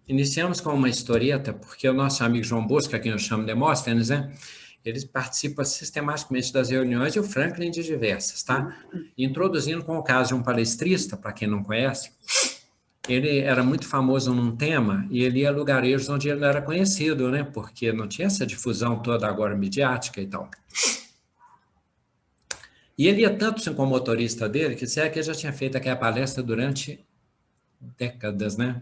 iniciamos com uma historieta, porque o nosso amigo João Bosco, a quem eu chamo Demóstenes, né? Ele participa sistematicamente das reuniões e o Franklin de diversas, tá? Introduzindo com o caso de um palestrista, para quem não conhece, ele era muito famoso num tema e ele ia a lugarejos onde ele não era conhecido, né? Porque não tinha essa difusão toda agora midiática e tal. E ele ia tanto assim, com o motorista dele, que disseram que ele já tinha feito aquela palestra durante décadas, né?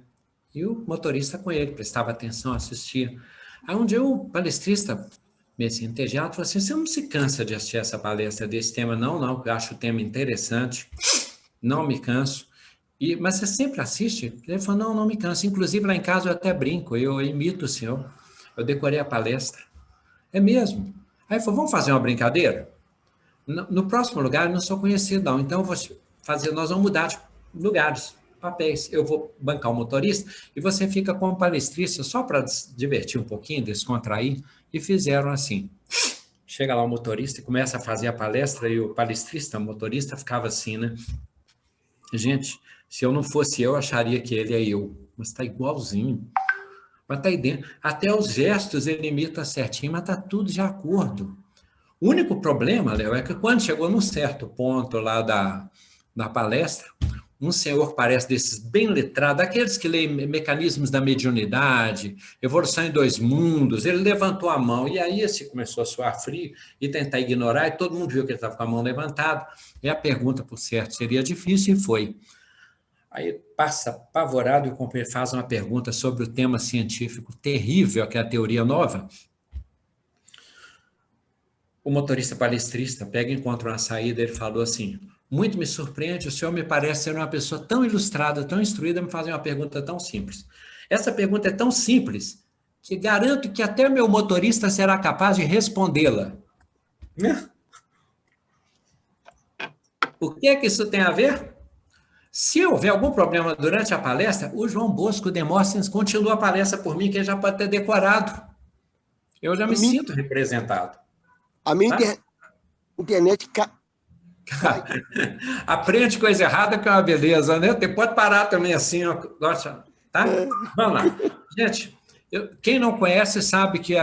E o motorista com ele, prestava atenção, assistia. Aí um dia o palestrista, meio assim, entediado, falou assim, você não se cansa de assistir essa palestra desse tema? Não, não, eu acho o tema interessante, não me canso. Mas você sempre assiste? Ele falou, não, não me canso. Inclusive lá em casa eu até brinco, eu imito o senhor. Eu decorei a palestra. É mesmo? Aí ele falou, vamos fazer uma brincadeira? No próximo lugar eu não sou conhecido, não. Então nós vamos mudar de lugares, papéis. Eu vou bancar o motorista e você fica como palestrista só para divertir um pouquinho, descontrair. E fizeram assim. Chega lá o motorista e começa a fazer a palestra e o palestrista, o motorista, ficava assim, né? Gente, se eu não fosse eu acharia que ele é eu. Mas está igualzinho. Mas está aí dentro. Até os gestos ele imita certinho, mas está tudo de acordo. O único problema, Léo, é que quando chegou num certo ponto lá da palestra, um senhor parece desses bem letrado, aqueles que leem mecanismos da mediunidade, evolução em dois mundos, ele levantou a mão, e aí esse começou a suar frio e tentar ignorar, e todo mundo viu que ele estava com a mão levantada, e a pergunta, por certo, seria difícil, e foi. Aí passa apavorado e o companheiro faz uma pergunta sobre o tema científico terrível, que é a teoria nova. O motorista palestrista pega e encontra uma saída, ele falou assim, muito me surpreende, o senhor me parece ser uma pessoa tão ilustrada, tão instruída, me fazer uma pergunta tão simples. Essa pergunta é tão simples que garanto que até meu motorista será capaz de respondê-la. O que é que isso tem a ver? Se houver algum problema durante a palestra, o João Bosco Demóstenes continua a palestra por mim, que ele já pode ter decorado. Eu já me sinto representado. A minha internet aprende coisa errada que é uma beleza, né? Você pode parar também assim, ó, tá? Vamos lá. Gente, quem não conhece sabe que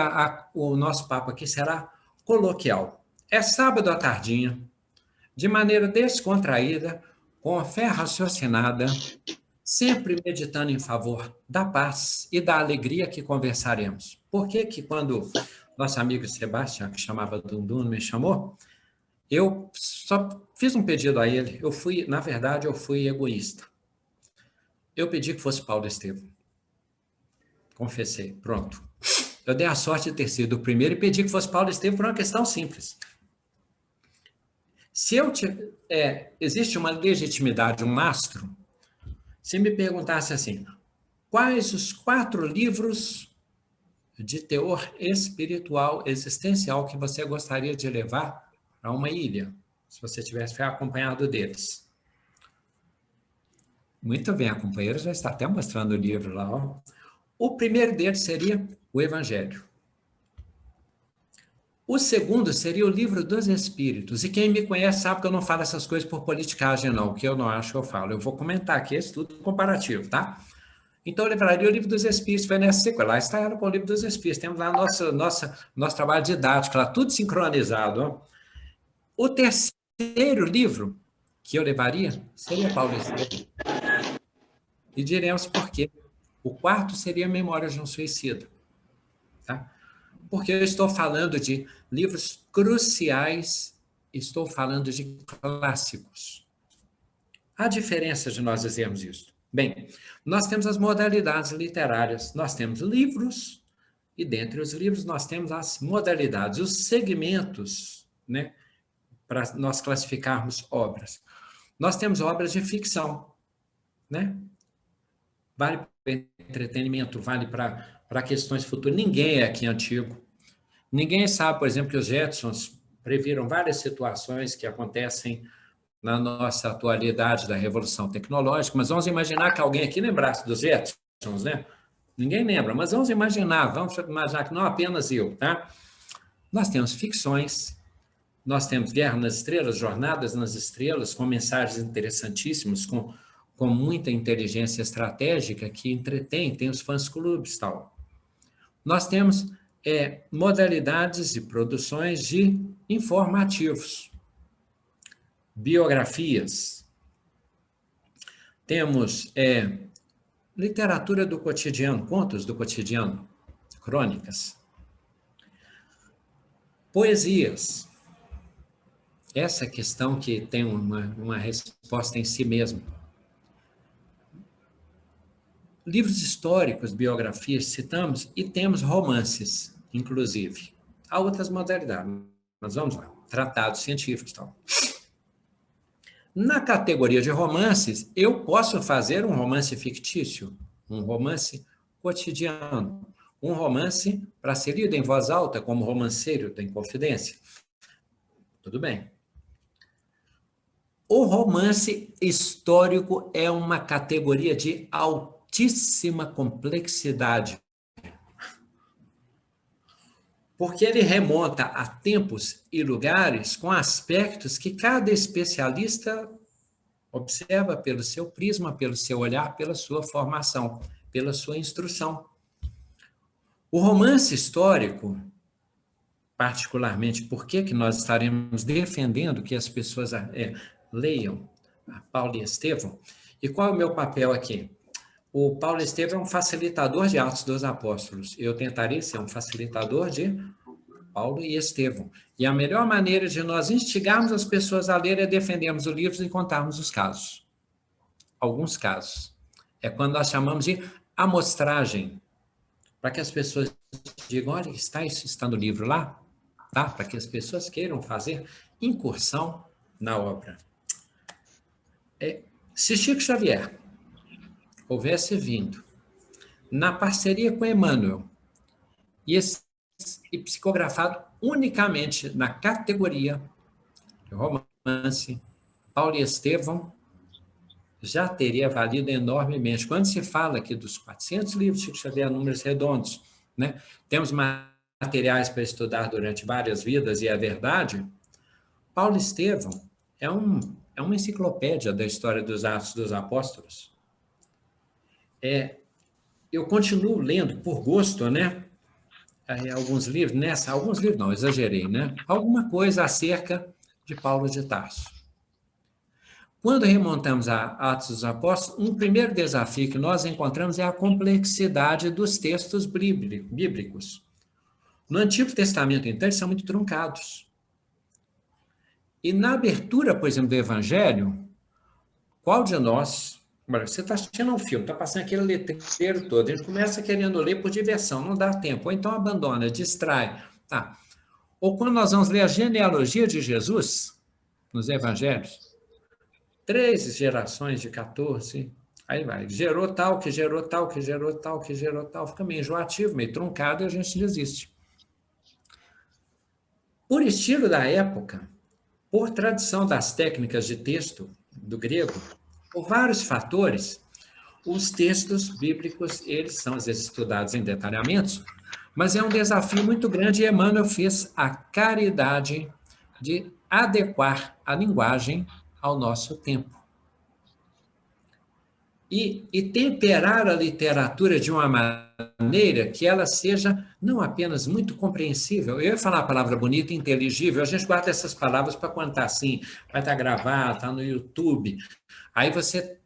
o nosso papo aqui será coloquial. É sábado à tardinha, de maneira descontraída, com a fé raciocinada, sempre meditando em favor da paz e da alegria que conversaremos. Por que que quando nosso amigo Sebastião, que chamava Dundum, me chamou, eu só fiz um pedido a ele. Na verdade, eu fui egoísta. Eu pedi que fosse Paulo Estevam. Confessei, pronto. Eu dei a sorte de ter sido o primeiro e pedi que fosse Paulo Estevam por uma questão simples. Se existe uma legitimidade, um mastro, se me perguntasse assim, quais os 4 livros de teor espiritual existencial que você gostaria de levar para uma ilha, se você tivesse acompanhado deles? Muito bem, a companheira já está até mostrando o livro lá. Ó. O primeiro deles seria o Evangelho. O segundo seria o Livro dos Espíritos. E quem me conhece sabe que eu não falo essas coisas por politicagem, não. O que eu não acho, eu falo. Eu vou comentar aqui esse tudo comparativo, tá? Então, eu levaria o Livro dos Espíritos, foi nessa sequência. Lá está ela com o Livro dos Espíritos. Temos lá nosso trabalho didático, lá tudo sincronizado. Ó. O terceiro livro que eu levaria seria Paulo Estevam. E diremos por quê. O quarto seria Memórias de um Suicida. Tá? Porque eu estou falando de livros cruciais, estou falando de clássicos. Há diferença de nós dizermos isso. Bem, nós temos as modalidades literárias, nós temos livros, e dentre os livros nós temos as modalidades, os segmentos, né, para nós classificarmos obras. Nós temos obras de ficção, né? Vale para entretenimento, vale para questões futuras. Ninguém é aqui antigo. Ninguém sabe, por exemplo, que os Jetsons previram várias situações que acontecem na nossa atualidade da revolução tecnológica, mas vamos imaginar que alguém aqui lembrasse dos Jetsons, né? Ninguém lembra, mas vamos imaginar que não apenas eu, tá? Nós temos ficções, nós temos Guerra nas Estrelas, Jornadas nas Estrelas, com mensagens interessantíssimas, com com muita inteligência estratégica que entretém, tem os fãs-clubes e tal. Nós temos modalidades e produções de informativos, biografias, temos literatura do cotidiano, contos do cotidiano, crônicas, poesias. Essa questão que tem uma resposta em si mesmo. Livros históricos, biografias, citamos, e temos romances, inclusive. Há outras modalidades, mas vamos lá. Tratados científicos e tal. Na categoria de romances, eu posso fazer um romance fictício, um romance cotidiano, um romance para ser lido em voz alta, como romanceiro da Inconfidência. Tudo bem. O romance histórico é uma categoria de altíssima complexidade, porque ele remonta a tempos e lugares com aspectos que cada especialista observa pelo seu prisma, pelo seu olhar, pela sua formação, pela sua instrução. O romance histórico, particularmente, por que nós estaremos defendendo que as pessoas leiam a Paulo e Estevão? E qual é o meu papel aqui? O Paulo Estevão é um facilitador de Atos dos Apóstolos. Eu tentarei ser um facilitador de Paulo e Estevão. E a melhor maneira de nós instigarmos as pessoas a ler é defendermos o livro e contarmos os casos. Alguns casos. É quando nós chamamos de amostragem, para que as pessoas digam, olha, isso está no livro lá, tá? Para que as pessoas queiram fazer incursão na obra. Se Chico Xavier houvesse vindo na parceria com Emmanuel e psicografado unicamente na categoria de romance, Paulo e Estevão, já teria valido enormemente. Quando se fala aqui dos 400 livros de Chico Xavier, números redondos, né? Temos materiais para estudar durante várias vidas, e é verdade, Paulo e Estevão é uma enciclopédia da história dos Atos dos Apóstolos. Eu continuo lendo por gosto, né? Alguns livros não, exagerei, né? Alguma coisa acerca de Paulo de Tarso. Quando remontamos a Atos dos Apóstolos, um primeiro desafio que nós encontramos é a complexidade dos textos bíblicos. No Antigo Testamento, então, eles são muito truncados. E na abertura, por exemplo, do Evangelho, qual de nós... Você está assistindo um filme, está passando aquele letreiro todo, a gente começa querendo ler por diversão, não dá tempo, ou então abandona, distrai. Tá. Ou quando nós vamos ler a genealogia de Jesus, nos Evangelhos, 3 gerações de 14, aí vai, gerou tal, que gerou tal, que gerou tal, que gerou tal, fica meio enjoativo, meio truncado e a gente desiste. Por estilo da época, por tradição das técnicas de texto do grego, por vários fatores, os textos bíblicos, eles são às vezes estudados em detalhamentos, mas é um desafio muito grande e Emmanuel fez a caridade de adequar a linguagem ao nosso tempo. E temperar a literatura de uma maneira que ela seja não apenas muito compreensível. Eu ia falar a palavra bonita e inteligível, a gente guarda essas palavras para quando está assim, vai estar gravado, está no YouTube. Aí você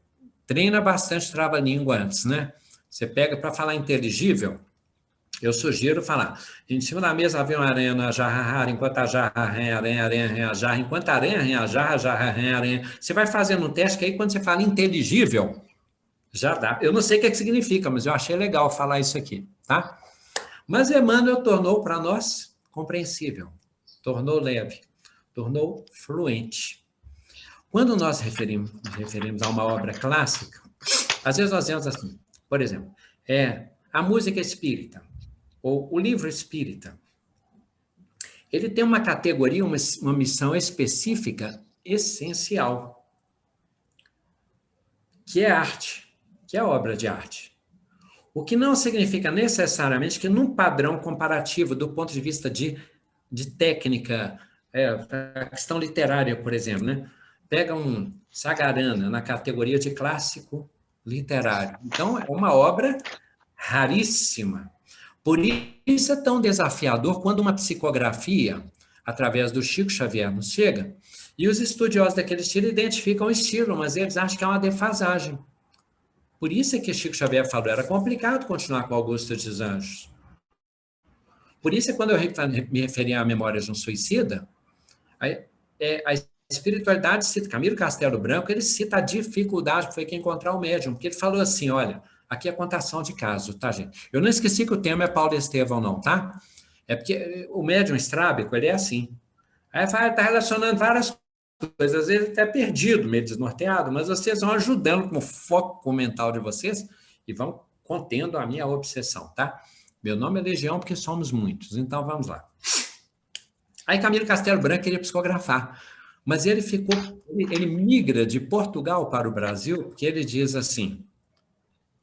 treina bastante trava-língua antes, né? Você pega para falar inteligível, eu sugiro falar, em cima da mesa havia uma aranha na jarra, enquanto a jarra, aranha, jarra, enquanto a aranha, jarra, aranha. Você vai fazendo um teste que aí quando você fala inteligível, já dá. Eu não sei o que significa, mas eu achei legal falar isso aqui, tá? Mas Emmanuel tornou para nós compreensível, tornou leve, tornou fluente. Quando nós referimos a uma obra clássica, às vezes nós dizemos assim, por exemplo, a música espírita, ou o livro espírita, ele tem uma categoria, uma missão específica, essencial, que é arte, que é obra de arte. O que não significa necessariamente que num padrão comparativo, do ponto de vista de técnica, a questão literária, por exemplo, né? pega um Sagarana na categoria de clássico literário. Então, é uma obra raríssima. Por isso é tão desafiador quando uma psicografia, através do Chico Xavier, nos chega, e os estudiosos daquele estilo identificam o estilo, mas eles acham que é uma defasagem. Por isso é que Chico Xavier falou, era complicado continuar com Augusto dos Anjos. Por isso é quando eu me referi a Memórias de um Suicida, a espiritualidade cita, Camilo Castelo Branco, ele cita a dificuldade que foi que encontrar o médium, porque ele falou assim, olha, aqui é contação de caso, tá, gente? Eu não esqueci que o tema é Paulo Estevão, não, tá? É porque o médium estrábico, ele é assim. Aí está relacionando várias coisas, às vezes até perdido, meio desnorteado, mas vocês vão ajudando com o foco mental de vocês e vão contendo a minha obsessão, tá? Meu nome é Legião porque somos muitos, então vamos lá. Aí Camilo Castelo Branco queria psicografar, mas ele migra de Portugal para o Brasil, porque ele diz assim,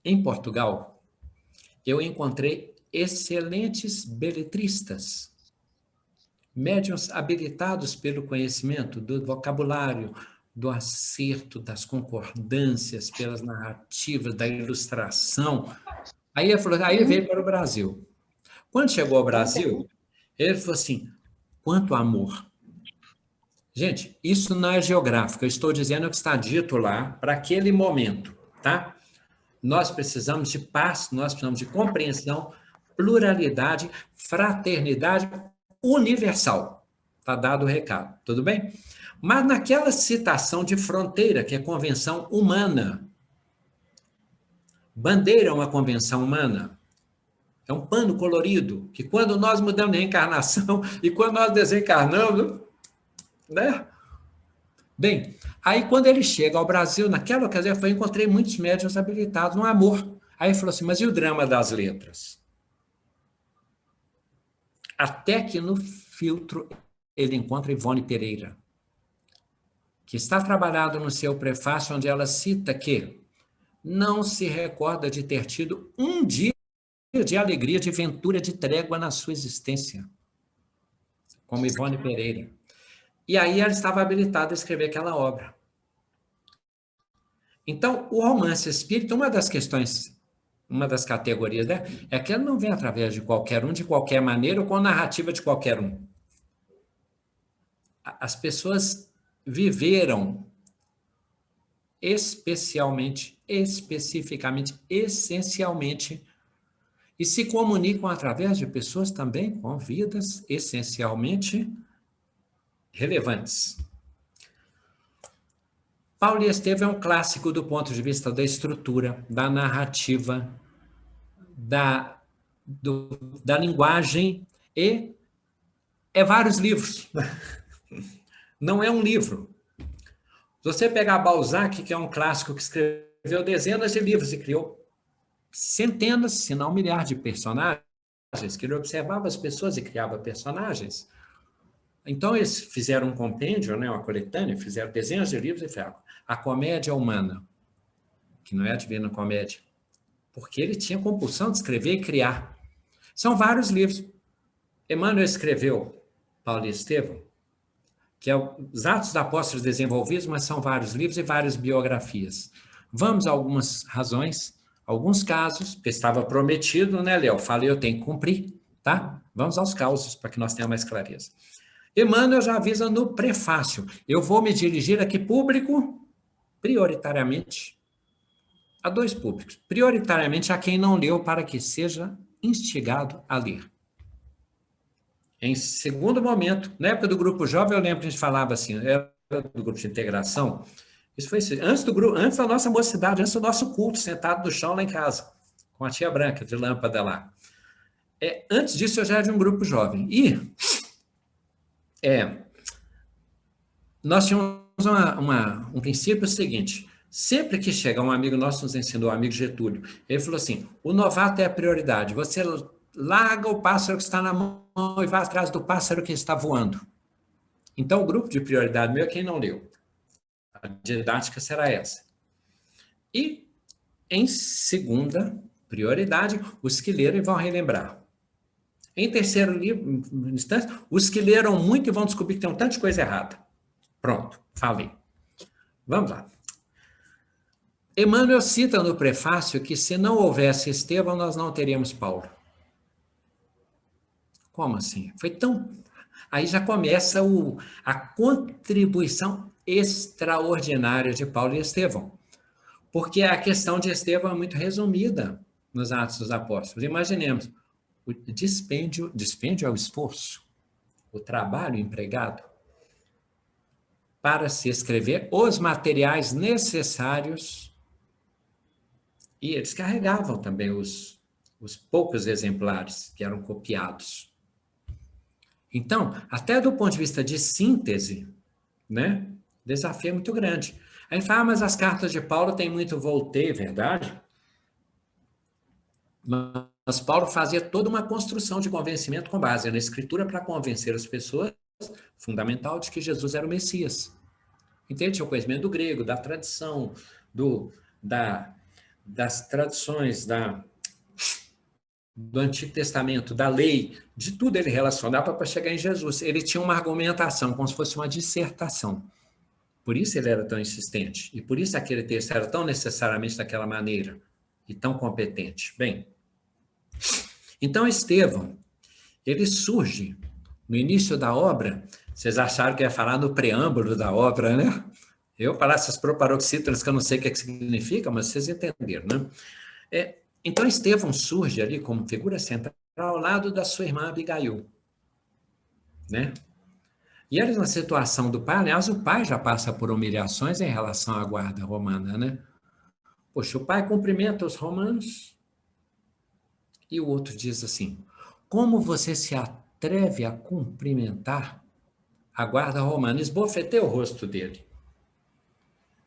em Portugal, eu encontrei excelentes beletristas, médiuns habilitados pelo conhecimento do vocabulário, do acerto, das concordâncias, pelas narrativas, da ilustração. Aí ele veio para o Brasil. Quando chegou ao Brasil, ele falou assim, quanto amor. Gente, isso não é geográfico, eu estou dizendo o que está dito lá para aquele momento, tá? Nós precisamos de paz, nós precisamos de compreensão, pluralidade, fraternidade universal. Está dado o recado, tudo bem? Mas naquela citação de fronteira, que é convenção humana, bandeira é uma convenção humana, é um pano colorido, que quando nós mudamos de reencarnação e quando nós desencarnamos, né? Bem, aí quando ele chega ao Brasil, naquela ocasião, eu encontrei muitos médiuns habilitados no amor. Aí ele falou assim, mas e o drama das letras? Até que no filtro ele encontra Ivone Pereira, que está trabalhado no seu prefácio, onde ela cita que não se recorda de ter tido um dia de alegria, de ventura, de trégua na sua existência, como Ivone Pereira. E aí ela estava habilitada a escrever aquela obra. Então, o romance espírita, uma das questões, uma das categorias dela, é que ela não vem através de qualquer um, de qualquer maneira, ou com a narrativa de qualquer um. As pessoas viveram especialmente, especificamente, essencialmente, e se comunicam através de pessoas também com vidas essencialmente relevantes. Paulo e Estevão é um clássico do ponto de vista da estrutura, da narrativa, da linguagem, e é vários livros. Não é um livro. Se você pegar Balzac, que é um clássico que escreveu dezenas de livros e criou centenas, se não milhares de personagens, que ele observava as pessoas e criava personagens. Então, eles fizeram um compêndio, né, uma coletânea, fizeram dezenas de livros e falaram a comédia humana, que não é a Divina Comédia, porque ele tinha compulsão de escrever e criar. São vários livros. Emmanuel escreveu Paulo e Estevão, que é os Atos dos Apóstolos Desenvolvidos, mas são vários livros e várias biografias. Vamos a algumas razões, alguns casos, porque estava prometido, né, Léo? Falei, eu tenho que cumprir, tá? Vamos aos causos, para que nós tenhamos mais clareza. Emmanuel já avisa no prefácio, eu vou me dirigir aqui público, prioritariamente, a dois públicos. Prioritariamente a quem não leu, para que seja instigado a ler. Em segundo momento, na época do grupo jovem, eu lembro que a gente falava assim, era do grupo de integração, isso foi antes do grupo, antes da nossa mocidade, antes do nosso culto, sentado no chão lá em casa, com a tia Branca, de lâmpada lá. Antes disso, eu já era de um grupo jovem. E nós tínhamos um princípio seguinte, sempre que chega um amigo nosso, nos ensinou, o amigo Getúlio, ele falou assim, o novato é a prioridade, você larga o pássaro que está na mão e vai atrás do pássaro que está voando. Então, o grupo de prioridade meu é quem não leu. A didática será essa. E, em segunda prioridade, os que leram e vão relembrar. Em terceiro instância, os que leram muito e vão descobrir que tem um tanto de coisa errada. Pronto, falei. Vamos lá. Emmanuel cita no prefácio que se não houvesse Estevão, nós não teríamos Paulo. Como assim? Foi tão... Aí já começa a contribuição extraordinária de Paulo e Estevão. Porque a questão de Estevão é muito resumida nos Atos dos Apóstolos. Imaginemos, o dispêndio é o esforço, o trabalho empregado para se escrever os materiais necessários, e eles carregavam também os poucos exemplares que eram copiados. Então, até do ponto de vista de síntese, né, o desafio é muito grande. A gente fala, mas as cartas de Paulo têm muito voltei, verdade? Mas Paulo fazia toda uma construção de convencimento com base na Escritura para convencer as pessoas, fundamental, de que Jesus era o Messias. Então, ele tinha o conhecimento do grego, da tradição, das tradições do Antigo Testamento, da lei, de tudo ele relacionava para chegar em Jesus. Ele tinha uma argumentação, como se fosse uma dissertação. Por isso ele era tão insistente. E por isso aquele texto era tão necessariamente daquela maneira e tão competente. Bem, então Estevão, ele surge no início da obra. Vocês acharam que ia falar no preâmbulo da obra, né? Eu falar essas proparoxítonas que eu não sei o que significa, mas vocês entenderam, né? Então Estevão surge ali como figura central ao lado da sua irmã Abigail, né? E eles, na situação do pai, aliás, o pai já passa por humilhações em relação à guarda romana, né? Poxa, o pai cumprimenta os romanos e o outro diz assim: como você se atreve a cumprimentar a guarda romana? Esbofeteia o rosto dele.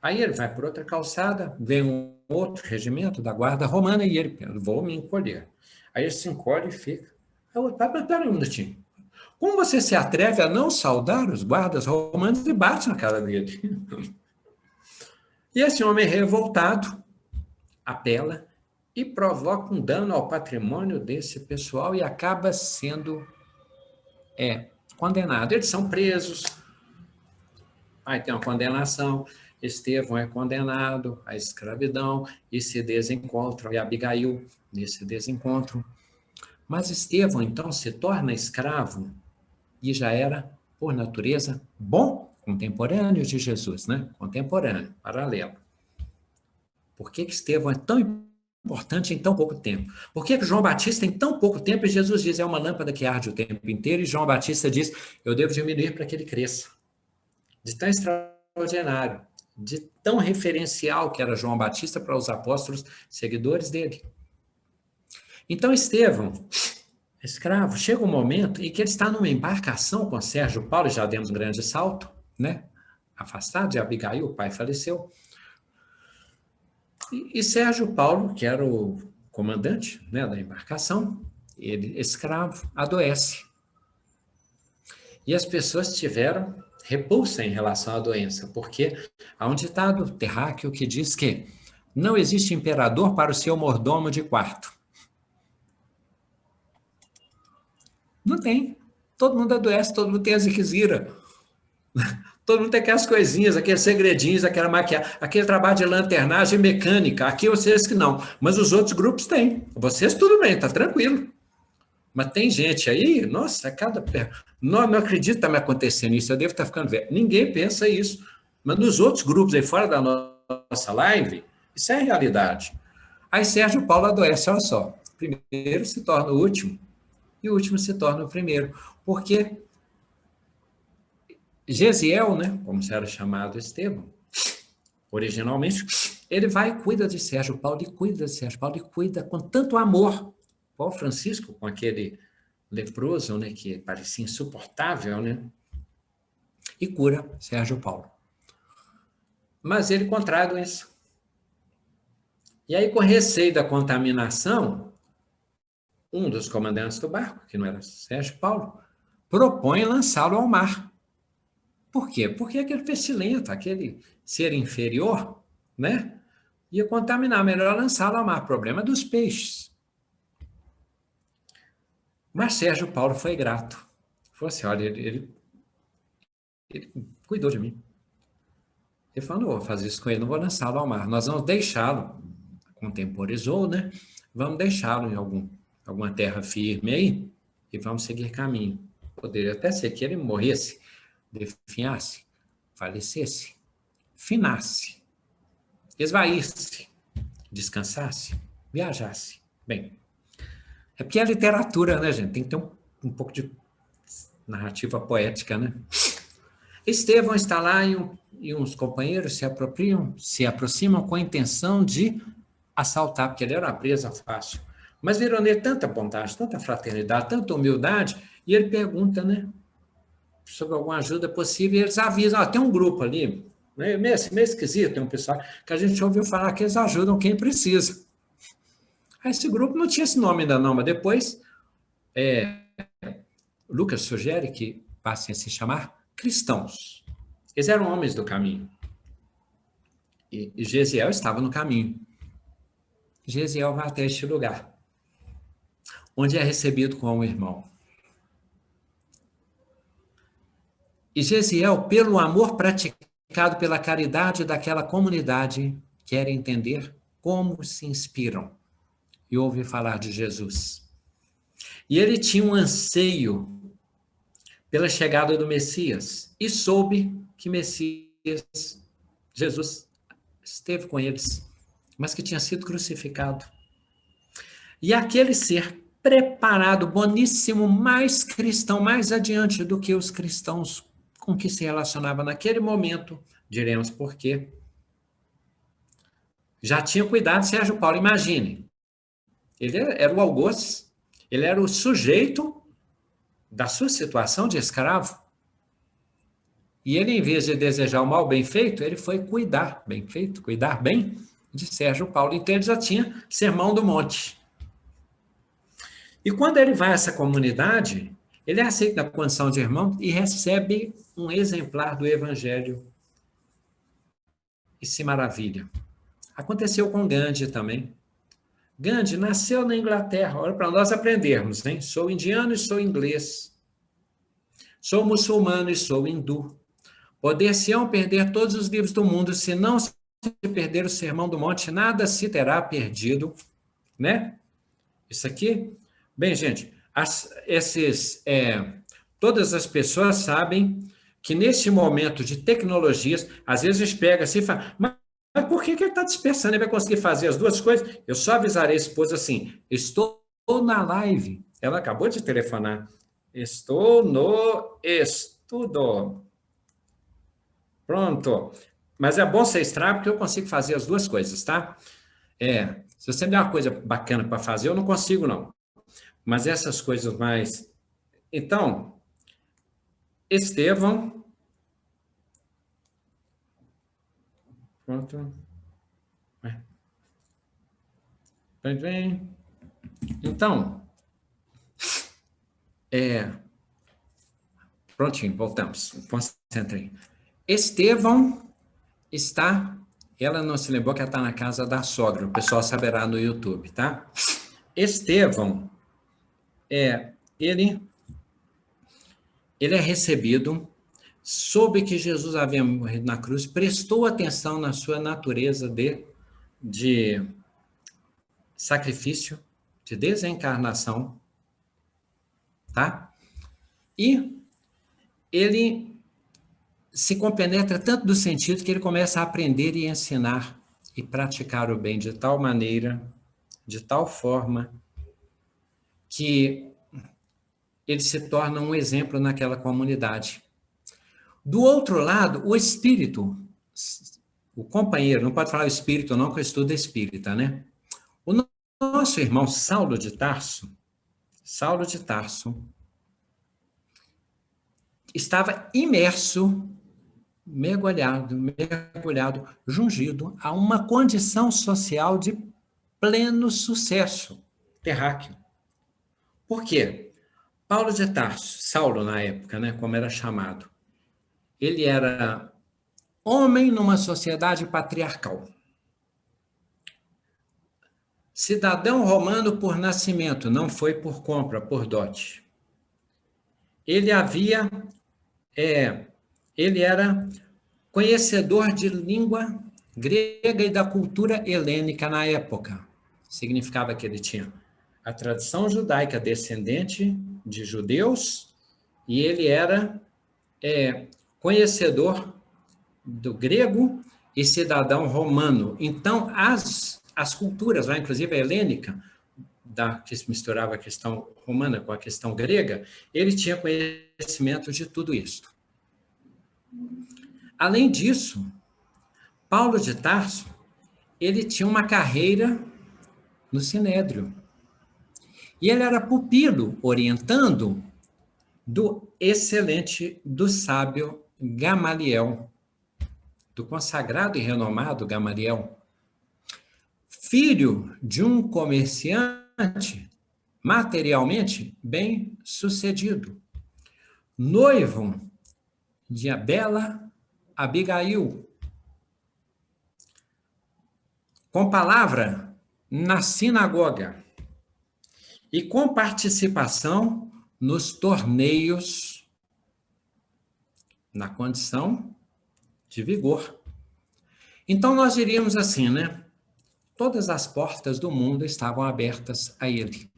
Aí ele vai por outra calçada, vem um outro regimento da guarda romana e ele pensa, vou me encolher. Aí ele se encolhe e fica. Aí o outro, peraí um minutinho. Como você se atreve a não saudar os guardas romanos e bate na cara dele? E esse homem revoltado apela e provoca um dano ao patrimônio desse pessoal e acaba sendo condenado. Eles são presos, aí tem uma condenação, Estevão é condenado à escravidão e se desencontram, e Abigail nesse desencontro. Mas Estevão, então, se torna escravo e já era, por natureza, bom, contemporâneo de Jesus, né? Contemporâneo, paralelo. Por que Estevão é tão importante em tão pouco tempo? Por que João Batista em tão pouco tempo, e Jesus diz, é uma lâmpada que arde o tempo inteiro, e João Batista diz, eu devo diminuir para que ele cresça. De tão extraordinário, de tão referencial que era João Batista para os apóstolos, seguidores dele. Então, Estevão, escravo, chega um momento em que ele está numa embarcação com Sérgio Paulo, já demos um grande salto, né? Afastado de Abigail, o pai faleceu. E Sérgio Paulo, que era o comandante, né, da embarcação, ele, escravo, adoece. E as pessoas tiveram repulsa em relação à doença, porque há um ditado terráqueo que diz que não existe imperador para o seu mordomo de quarto. Não tem. Todo mundo adoece, todo mundo tem a ziquezira. Todo mundo tem aquelas coisinhas, aqueles segredinhos, aquela maquiagem, aquele trabalho de lanternagem mecânica. Aqui vocês que não, mas os outros grupos têm. Vocês tudo bem, tá tranquilo. Mas tem gente aí, nossa, cada... Não acredito que está me acontecendo isso, eu devo estar ficando velho. Ninguém pensa isso. Mas nos outros grupos aí fora da nossa live, isso é realidade. Aí Sérgio Paulo adoece, olha só. Primeiro se torna o último, e o último se torna o primeiro. Porque Gesiel, né, como era chamado Estevão, originalmente, ele vai e cuida de Sérgio Paulo, e cuida com tanto amor. Paulo Francisco, com aquele leproso, né, que parecia insuportável, né, e cura Sérgio Paulo. Mas ele contrai a doença. E aí, com receio da contaminação, um dos comandantes do barco, que não era Sérgio Paulo, propõe lançá-lo ao mar. Por quê? Porque aquele pestilento, aquele ser inferior, né, ia contaminar, melhor lançá-lo ao mar. Problema dos peixes. Mas Sérgio Paulo foi grato. Falou assim, olha, ele cuidou de mim. Ele falou, não vou fazer isso com ele, não vou lançá-lo ao mar. Nós vamos deixá-lo, contemporizou, né? Vamos deixá-lo em alguma terra firme aí e vamos seguir caminho. Poderia até ser que ele morresse, definhasse, falecesse, finasse, esvaísse, descansasse, viajasse. Bem, é porque é literatura, né, gente? Tem que ter um pouco de narrativa poética, né? Estevão está lá e uns companheiros se aproximam com a intenção de assaltar, porque ele era uma presa fácil. Mas viram nele tanta bondade, tanta fraternidade, tanta humildade, e ele pergunta, né, sobre alguma ajuda possível, e eles avisam, tem um grupo ali, meio esquisito, tem um pessoal que a gente ouviu falar que eles ajudam quem precisa. Esse grupo não tinha esse nome ainda não, mas depois Lucas sugere que passem a se chamar cristãos. Eles eram homens do caminho. E Gesiel estava no caminho. Gesiel vai até este lugar, onde é recebido como irmão. E Gesiel, pelo amor praticado pela caridade daquela comunidade, quer entender como se inspiram e ouve falar de Jesus. E ele tinha um anseio pela chegada do Messias e soube que Messias, Jesus, esteve com eles, mas que tinha sido crucificado. E aquele ser preparado, boníssimo, mais cristão, mais adiante do que os cristãos com que se relacionava naquele momento, diremos por quê. Já tinha cuidado de Sérgio Paulo, imagine. Ele era o algoz, ele era o sujeito da sua situação de escravo. E ele, em vez de desejar o mal bem feito, ele foi cuidar bem feito, cuidar bem de Sérgio Paulo. Então ele já tinha Sermão do Monte. E quando ele vai a essa comunidade, ele é aceito na condição de irmão e recebe um exemplar do Evangelho. E se maravilha. Aconteceu com Gandhi também. Gandhi nasceu na Inglaterra, olha para nós aprendermos, hein? Sou indiano e sou inglês. Sou muçulmano e sou hindu. Poder-se-ão perder todos os livros do mundo, se não se perder o Sermão do Monte, nada se terá perdido, né? Isso aqui. Bem, gente, todas as pessoas sabem que nesse momento de tecnologias, às vezes a gente pega assim e fala, mas por que ele está dispersando? Ele vai conseguir fazer as duas coisas? Eu só avisarei a esposa assim, estou na live. Ela acabou de telefonar. Estou no estudo. Pronto. Mas é bom você extrair, porque eu consigo fazer as duas coisas, tá? Se você me der uma coisa bacana para fazer, eu não consigo, não. Mas essas coisas mais... Então, Estevão... Pronto. Bem. Então, prontinho, voltamos. Concentrem. Estevão está... Ela não se lembrou que ela está na casa da sogra. O pessoal saberá no YouTube, tá? Estevão, ele é recebido, soube que Jesus havia morrido na cruz, prestou atenção na sua natureza de sacrifício, de desencarnação, tá? E ele se compenetra tanto do sentido que ele começa a aprender e ensinar e praticar o bem de tal maneira, de tal forma, que ele se torna um exemplo naquela comunidade. Do outro lado, o espírito, o companheiro, não pode falar o espírito não, que eu estudo espírita, né? O nosso irmão Saulo de Tarso, estava imerso, mergulhado, jungido a uma condição social de pleno sucesso terráqueo. Por quê? Paulo de Tarso, Saulo na época, né, como era chamado, ele era homem numa sociedade patriarcal. Cidadão romano por nascimento, não foi por compra, por dote. Ele era conhecedor de língua grega e da cultura helênica na época. Significava que ele tinha a tradição judaica descendente de judeus e ele era conhecedor do grego e cidadão romano. Então, as culturas, lá, inclusive a helênica, que se misturava a questão romana com a questão grega, ele tinha conhecimento de tudo isso. Além disso, Paulo de Tarso, ele tinha uma carreira no Sinédrio. E ele era pupilo, orientando do excelente, do sábio Gamaliel, do consagrado e renomado Gamaliel, filho de um comerciante materialmente bem-sucedido, noivo de bela Abigail, com palavra na sinagoga e com participação nos torneios na condição de vigor. Então nós diríamos assim, né? Todas as portas do mundo estavam abertas a ele.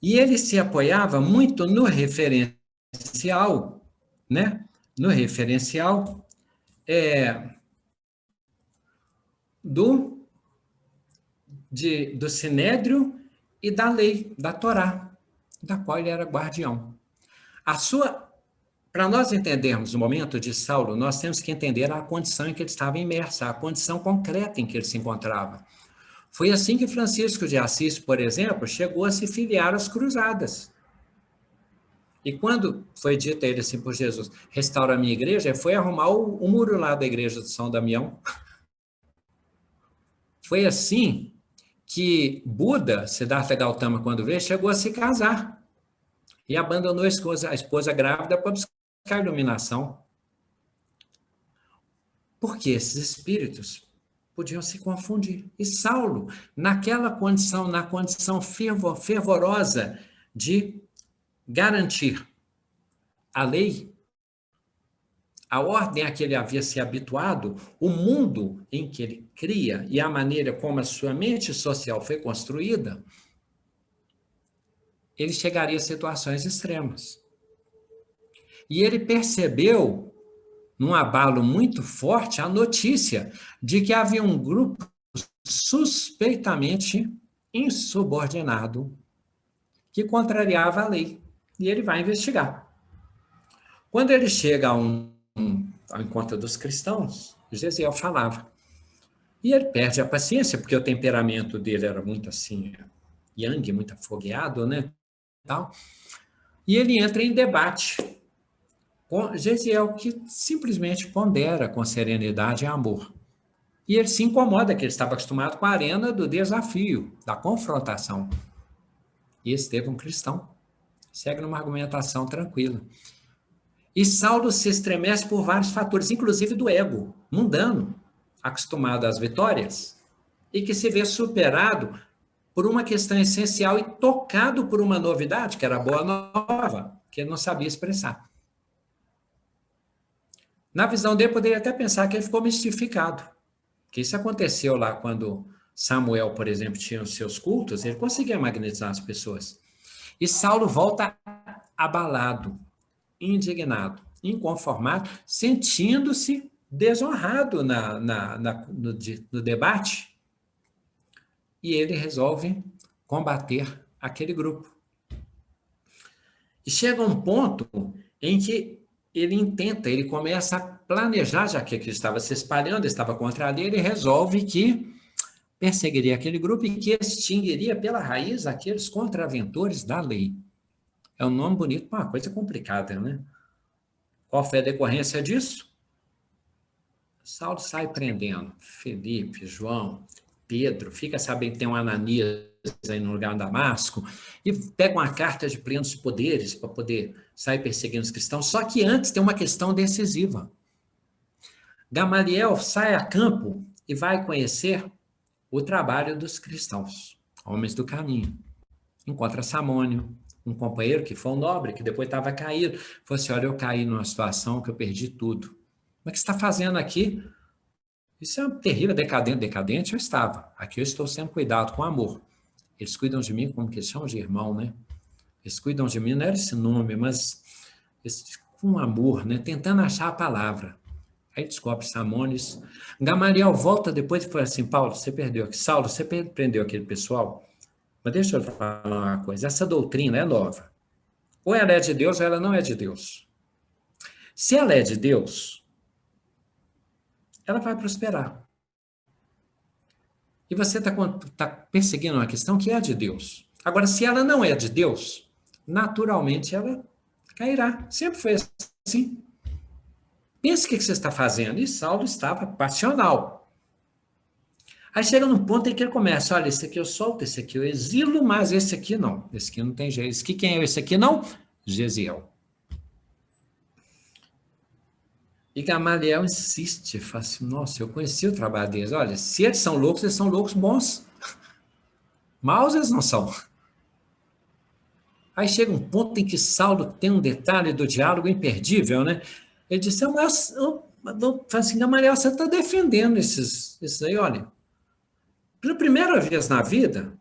E ele se apoiava muito no referencial, né? No referencial do Sinédrio e da lei, da Torá, da qual ele era guardião. Para nós entendermos o momento de Saulo, nós temos que entender a condição em que ele estava imerso, a condição concreta em que ele se encontrava. Foi assim que Francisco de Assis, por exemplo, chegou a se filiar às cruzadas. E quando foi dito a ele assim por Jesus, restaura a minha igreja, ele foi arrumar o muro lá da igreja de São Damião. Foi assim que Buda, Siddhartha Gautama, quando veio, chegou a se casar e abandonou a esposa grávida para buscar iluminação. Porque esses espíritos podiam se confundir. E Saulo, naquela condição, na condição fervorosa de garantir a lei, a ordem a que ele havia se habituado, o mundo em que ele cria e a maneira como a sua mente social foi construída, ele chegaria a situações extremas. E ele percebeu, num abalo muito forte, a notícia de que havia um grupo suspeitamente insubordinado que contrariava a lei. E ele vai investigar. Quando ele chega ao encontro dos cristãos, Gesiel falava. E ele perde a paciência, porque o temperamento dele era muito assim, yang, muito afogueado, né? Tal. E ele entra em debate com Gesiel, que simplesmente pondera com serenidade e amor. E ele se incomoda, que ele estava acostumado com a arena do desafio, da confrontação. E Estevão, cristão, segue numa argumentação tranquila. E Saulo se estremece por vários fatores, inclusive do ego mundano, acostumado às vitórias, e que se vê superado por uma questão essencial e tocado por uma novidade, que era a boa nova, que ele não sabia expressar. Na visão dele, poderia até pensar que ele ficou mistificado, que isso aconteceu lá quando Samuel, por exemplo, tinha os seus cultos, ele conseguia magnetizar as pessoas. E Saulo volta abalado, indignado, inconformado, sentindo-se desonrado no debate. E ele resolve combater aquele grupo. E chega um ponto em que ele começa a planejar, já que ele estava se espalhando, estava contra a lei, ele resolve que perseguiria aquele grupo e que extinguiria pela raiz aqueles contraventores da lei. É um nome bonito para uma coisa complicada, né? Qual foi a decorrência disso? Saulo sai prendendo Felipe, João, Pedro, fica sabendo que tem um Ananias aí no lugar de Damasco, e pega uma carta de plenos poderes para poder sair perseguindo os cristãos. Só que antes tem uma questão decisiva. Gamaliel sai a campo e vai conhecer o trabalho dos cristãos, homens do caminho. Encontra Samônio, um companheiro que foi um nobre, que depois estava caído. Falou assim, olha, eu caí numa situação que eu perdi tudo. Mas o que você está fazendo aqui? Isso é uma terrível decadente. Decadente eu estava. Aqui eu estou sendo cuidado com amor. Eles cuidam de mim como que eles chamam de irmão, né? Eles cuidam de mim, não era esse nome, mas com amor, né? Tentando achar a palavra. Aí descobre Samones. Gamaliel volta depois e fala assim, Paulo, você perdeu aqui. Saulo, você prendeu aquele pessoal? Mas deixa eu falar uma coisa. Essa doutrina é nova. Ou ela é de Deus ou ela não é de Deus. Se ela é de Deus, ela vai prosperar. E você está perseguindo uma questão que é de Deus. Agora, se ela não é de Deus, naturalmente ela cairá. Sempre foi assim. Pense o que você está fazendo. E Saulo estava passional. Aí chega num ponto em que ele começa, olha, esse aqui eu solto, esse aqui eu exilo, mas esse aqui não. Esse aqui não tem jeito. Esse aqui quem é esse aqui não? Gesiel. E Gamaliel insiste, fala assim, nossa, eu conheci o trabalho deles. Olha, se eles são loucos bons. Maus eles não são. Aí chega um ponto em que Saulo tem um detalhe do diálogo imperdível, né? Ele disse, mas, assim, Gamaliel, você está defendendo esses aí, olha. Pela primeira vez na vida,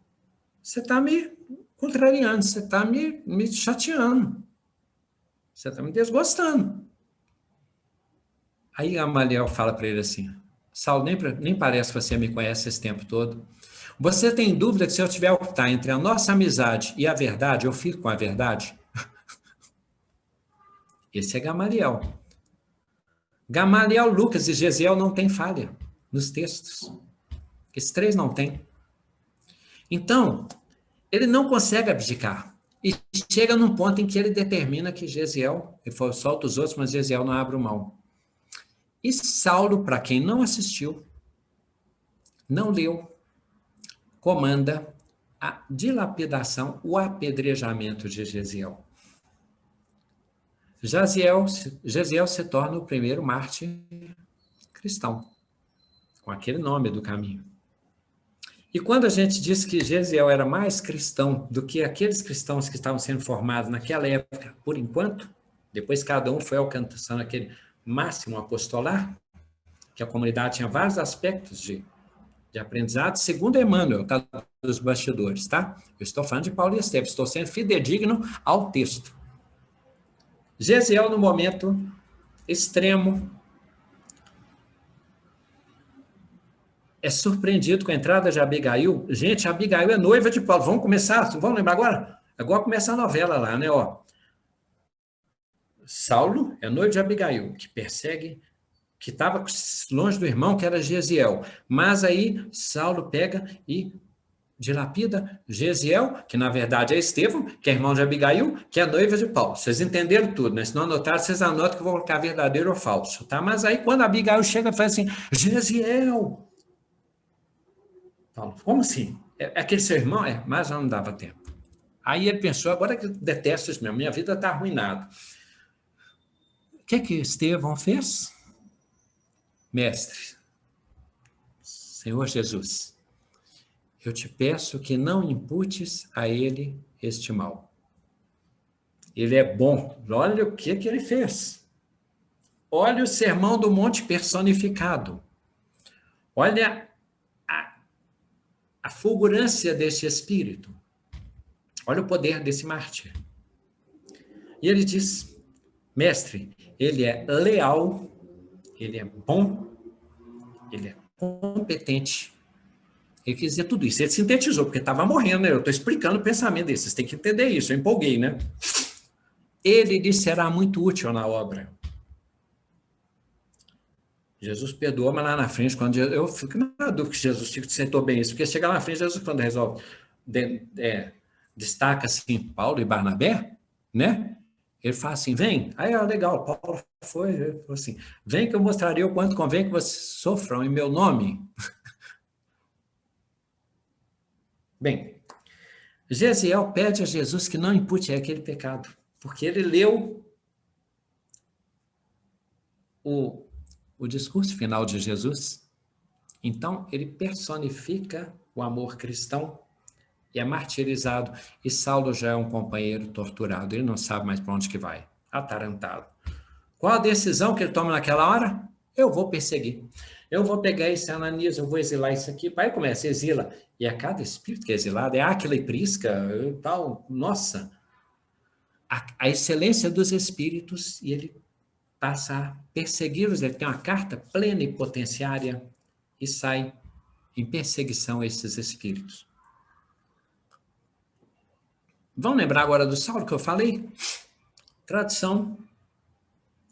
você está me contrariando, você está me chateando. Você está me desgostando. Aí Gamaliel fala para ele assim, Saulo, nem parece que você me conhece esse tempo todo. Você tem dúvida que se eu tiver que optar entre a nossa amizade e a verdade, eu fico com a verdade? Esse é Gamaliel. Gamaliel, Lucas e Gesiel não têm falha nos textos. Esses três não têm. Então, ele não consegue abdicar. E chega num ponto em que ele determina que Gesiel, ele solta os outros, mas Gesiel não abre mão. E Saulo, para quem não assistiu, não leu, comanda a dilapidação, o apedrejamento de Gesiel. Gesiel se torna o primeiro mártir cristão, com aquele nome do caminho. E quando a gente diz que Gesiel era mais cristão do que aqueles cristãos que estavam sendo formados naquela época, por enquanto, depois cada um foi alcançando aquele máximo apostolar, que a comunidade tinha vários aspectos de aprendizado, segundo Emmanuel, tá, dos bastidores, tá? Eu estou falando de Paulo e Estevam, estou sendo fidedigno ao texto. Gesiel, no momento extremo, é surpreendido com a entrada de Abigail. Gente, Abigail é noiva de Paulo. Vamos começar? Vamos lembrar agora? Agora começa a novela lá, né? Ó. Saulo é noivo de Abigail, que persegue, que estava longe do irmão, que era Gesiel. Mas aí Saulo pega e dilapida Gesiel, que na verdade é Estevão, que é irmão de Abigail, que é noiva de Paulo. Vocês entenderam tudo, né? Se não anotaram, vocês anotam que eu vou colocar verdadeiro ou falso, tá? Mas aí quando Abigail chega e fala assim, Gesiel... Paulo, como assim? É aquele seu irmão? É, mas não dava tempo. Aí ele pensou, agora que eu detesto isso mesmo, minha vida está arruinada. O que Estevão fez? Mestre, Senhor Jesus, eu te peço que não imputes a ele este mal. Ele é bom. Olha o que ele fez. Olha o Sermão do Monte personificado. Olha a fulgurância desse espírito. Olha o poder desse mártir. E ele diz, mestre, ele é leal, ele é bom, ele é competente. Ele quis dizer tudo isso. Ele sintetizou, porque estava morrendo, né? Eu estou explicando o pensamento dele. Vocês têm que entender isso. Eu empolguei, né? Ele lhe será muito útil na obra. Jesus perdoou, mas lá na frente, quando eu fico na dúvida que Jesus sentou bem isso, porque chega lá na frente, Jesus, quando resolve, destaca assim Paulo e Barnabé, né? Ele fala assim, vem. Aí, legal, Paulo ele falou assim, vem que eu mostraria o quanto convém que vocês sofram em meu nome. Bem, Gesiel pede a Jesus que não impute aquele pecado, porque ele leu o discurso final de Jesus. Então, ele personifica o amor cristão e é martirizado. E Saulo já é um companheiro torturado, ele não sabe mais para onde que vai, atarantado. Qual a decisão que ele toma naquela hora? Eu vou perseguir. Eu vou pegar esse Ananias, eu vou exilar isso aqui. Pai começa, exila. E a cada espírito que é exilado, é Áquila e Prisca, tal, nossa, a excelência dos espíritos, e ele passa a persegui-los, ele tem uma carta plenipotenciária e sai em perseguição a esses espíritos. Vamos lembrar agora do Saulo que eu falei? Tradição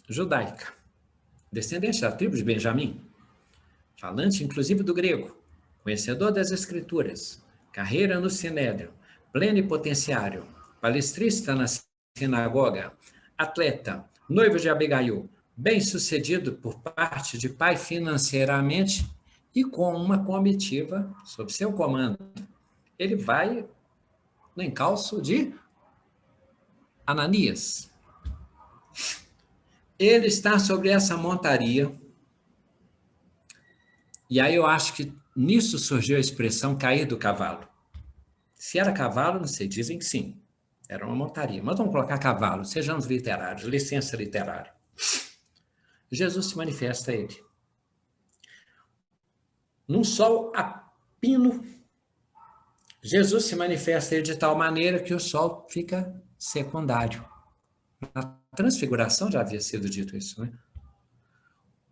judaica, descendente da tribo de Benjamim, falante inclusive do grego, conhecedor das escrituras, carreira no sinédrio, plenipotenciário, palestrista na sinagoga, atleta, noivo de Abigail, bem-sucedido por parte de pai financeiramente e com uma comitiva sob seu comando. Ele vai no encalço de Ananias. Ele está sobre essa montaria, e aí eu acho que nisso surgiu a expressão cair do cavalo. Se era cavalo, não sei, dizem que sim, era uma montaria, mas vamos colocar cavalo, sejamos literários, licença literária. Jesus se manifesta a ele. Num sol a pino, Jesus se manifesta a ele de tal maneira que o sol fica secundário. Na transfiguração já havia sido dito isso, né?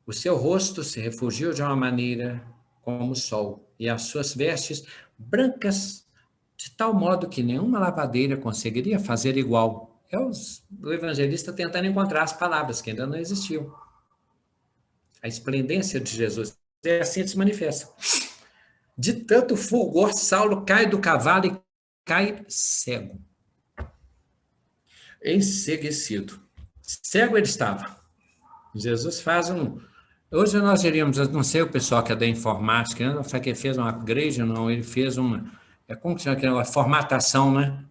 O seu rosto se refugiu de uma maneira como o sol, e as suas vestes brancas, de tal modo que nenhuma lavadeira conseguiria fazer igual. É o evangelista tentando encontrar as palavras que ainda não existiam. A esplendência de Jesus é assim que se manifesta. De tanto fulgor, Saulo cai do cavalo e cai cego. Enceguecido. Cego ele estava. Jesus faz um... Hoje nós diríamos, não sei o pessoal que é da informática, não foi que ele fez um upgrade, não, ele fez uma... como que chama aquela formatação, né?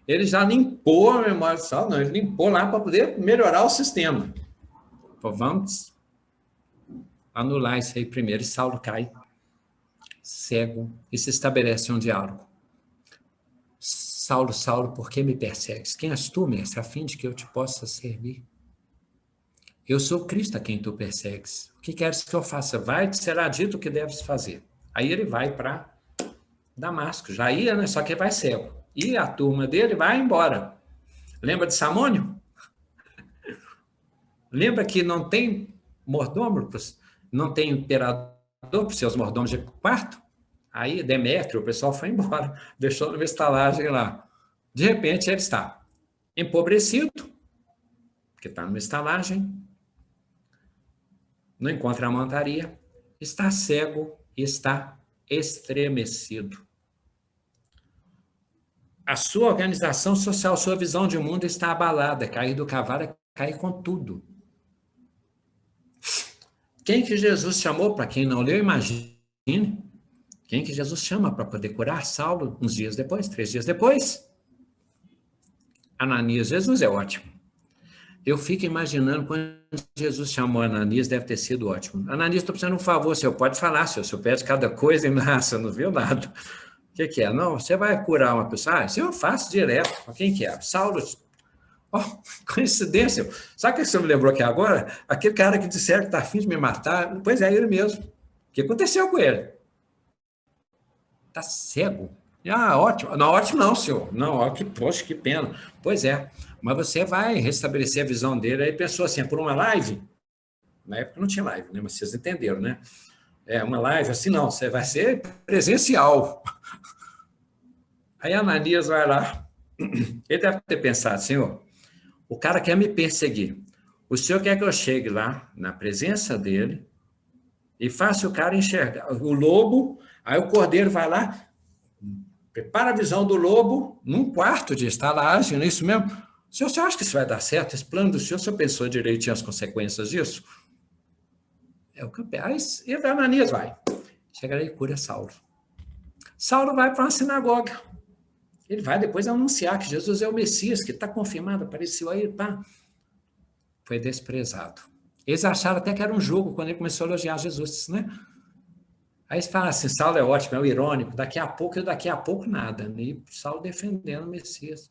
Ele já limpou a memória do Saulo, não, ele limpou lá para poder melhorar o sistema. Pô, vamos anular isso aí primeiro. E Saulo cai cego e se estabelece um diálogo. Saulo, Saulo, por que me persegues? Quem és tu, mestre, a fim de que eu te possa servir? Eu sou Cristo a quem tu persegues. O que queres que eu faça? Vai, te será dito o que deves fazer. Aí ele vai para Damasco. Já ia, né? Só que vai cego. E a turma dele vai embora. Lembra de Samônio? Lembra que não tem mordomo, não tem imperador para os seus mordomos de quarto? Aí Demétrio, o pessoal foi embora, deixou numa estalagem lá. De repente ele está empobrecido, porque está numa estalagem, não encontra a montaria, está cego e está estremecido. A sua organização social, sua visão de mundo está abalada, cair do cavalo é cair com tudo. Quem que Jesus chamou? Para quem não leu, imagine. Quem que Jesus chama para poder curar Saulo uns dias depois, 3 dias depois? Ananias. Jesus é ótimo. Eu fico imaginando quando Jesus chamou Ananias, deve ter sido ótimo. Ananias, estou precisando de um favor, senhor, pode falar, senhor, o senhor pede cada coisa e você não viu nada. O que é? Não, você vai curar uma pessoa? Ah, eu faço direto. Quem que é? Saulo. Oh, coincidência. Sabe o que você me lembrou aqui agora? Aquele cara que disseram que está afim de me matar. Pois é, ele mesmo. O que aconteceu com ele? Está cego. Ah, ótimo. Não, ótimo não, senhor. Não, poxa, que pena. Pois é. Mas você vai restabelecer a visão dele. Aí pensou assim, por uma live? Na época não tinha live, né? Mas vocês entenderam, né? É, uma live assim, não. Você vai ser presencial. Aí Ananias vai lá. Ele deve ter pensado, senhor, o cara quer me perseguir. O senhor quer que eu chegue lá, na presença dele, e faça o cara enxergar. O lobo, aí o cordeiro vai lá, prepara a visão do lobo num quarto de estalagem, não é isso mesmo? O senhor acha que isso vai dar certo? Esse plano do senhor pensou direitinho as consequências disso? É o que eu penso. E Ananias vai. Chega lá e cura Saulo. Saulo vai para uma sinagoga. Ele vai depois anunciar que Jesus é o Messias, que está confirmado, apareceu aí, pá. Foi desprezado. Eles acharam até que era um jogo quando ele começou a elogiar Jesus, né? Aí você fala assim, Saulo é ótimo, é o irônico, daqui a pouco e daqui a pouco nada. E Saulo defendendo o Messias.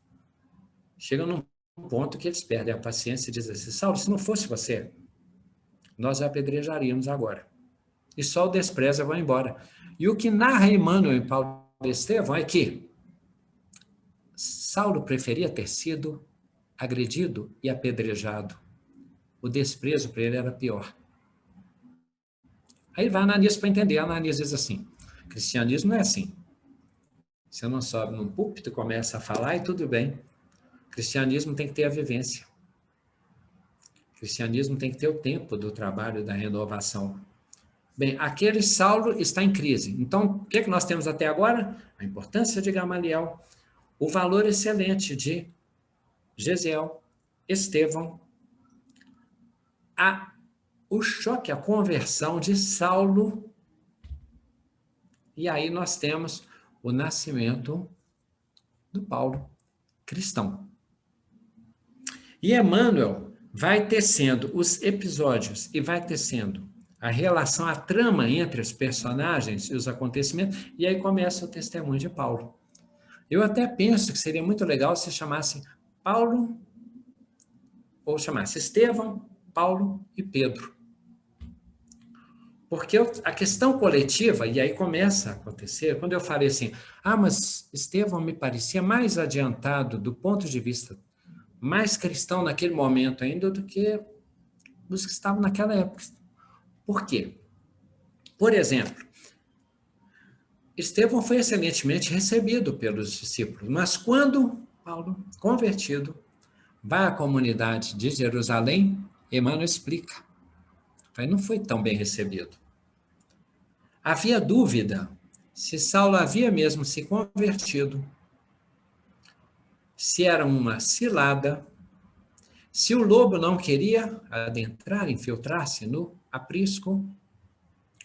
Chega num ponto que eles perdem a paciência e dizem assim, Saulo, se não fosse você, nós apedrejaríamos agora. E só o despreza vai embora. E o que narra Emmanuel em Paulo e Estevão é que Saulo preferia ter sido agredido e apedrejado. O desprezo para ele era pior. Aí vai Ananias para entender. Ananias diz assim, cristianismo não é assim. Você não sobe num púlpito e começa a falar e tudo bem. Cristianismo tem que ter a vivência. Cristianismo tem que ter o tempo do trabalho, da renovação. Bem, aquele Saulo está em crise. Então, o que nós temos até agora? A importância de Gamaliel, o valor excelente de Gesiel, Estevão, o choque, a conversão de Saulo, e aí nós temos o nascimento do Paulo cristão. E Emmanuel vai tecendo os episódios e vai tecendo a relação, a trama entre os personagens e os acontecimentos, e aí começa o testemunho de Paulo. Eu até penso que seria muito legal se chamasse Paulo, ou chamasse Estevão, Paulo e Pedro. Porque a questão coletiva, e aí começa a acontecer, quando eu falei assim, mas Estevão me parecia mais adiantado do ponto de vista mais cristão naquele momento ainda do que os que estavam naquela época. Por quê? Por exemplo, Estevão foi excelentemente recebido pelos discípulos, mas quando Paulo, convertido, vai à comunidade de Jerusalém, Emmanuel explica, não foi tão bem recebido. Havia dúvida se Saulo havia mesmo se convertido, se era uma cilada, se o lobo não queria adentrar, infiltrar-se no aprisco,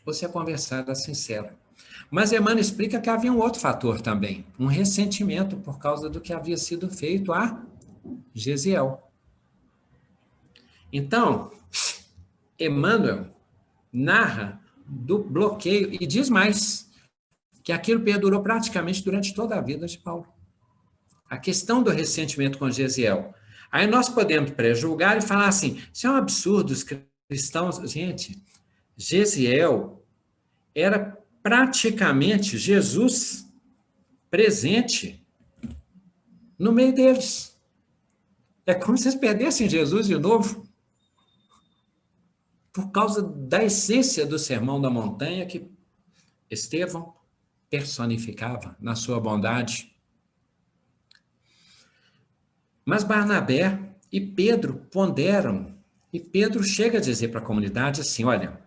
ou se a conversa era sincera. Mas Emmanuel explica que havia um outro fator também, um ressentimento por causa do que havia sido feito a Gesiel. Então, Emmanuel narra do bloqueio e diz mais, que aquilo perdurou praticamente durante toda a vida de Paulo. A questão do ressentimento com Gesiel. Aí nós podemos pré-julgar e falar assim, isso é um absurdo, os cristãos... Gente, Gesiel era praticamente Jesus presente no meio deles. É como se eles perdessem Jesus de novo, por causa da essência do Sermão da Montanha que Estevão personificava na sua bondade. Mas Barnabé e Pedro ponderam, e Pedro chega a dizer para a comunidade assim, olha,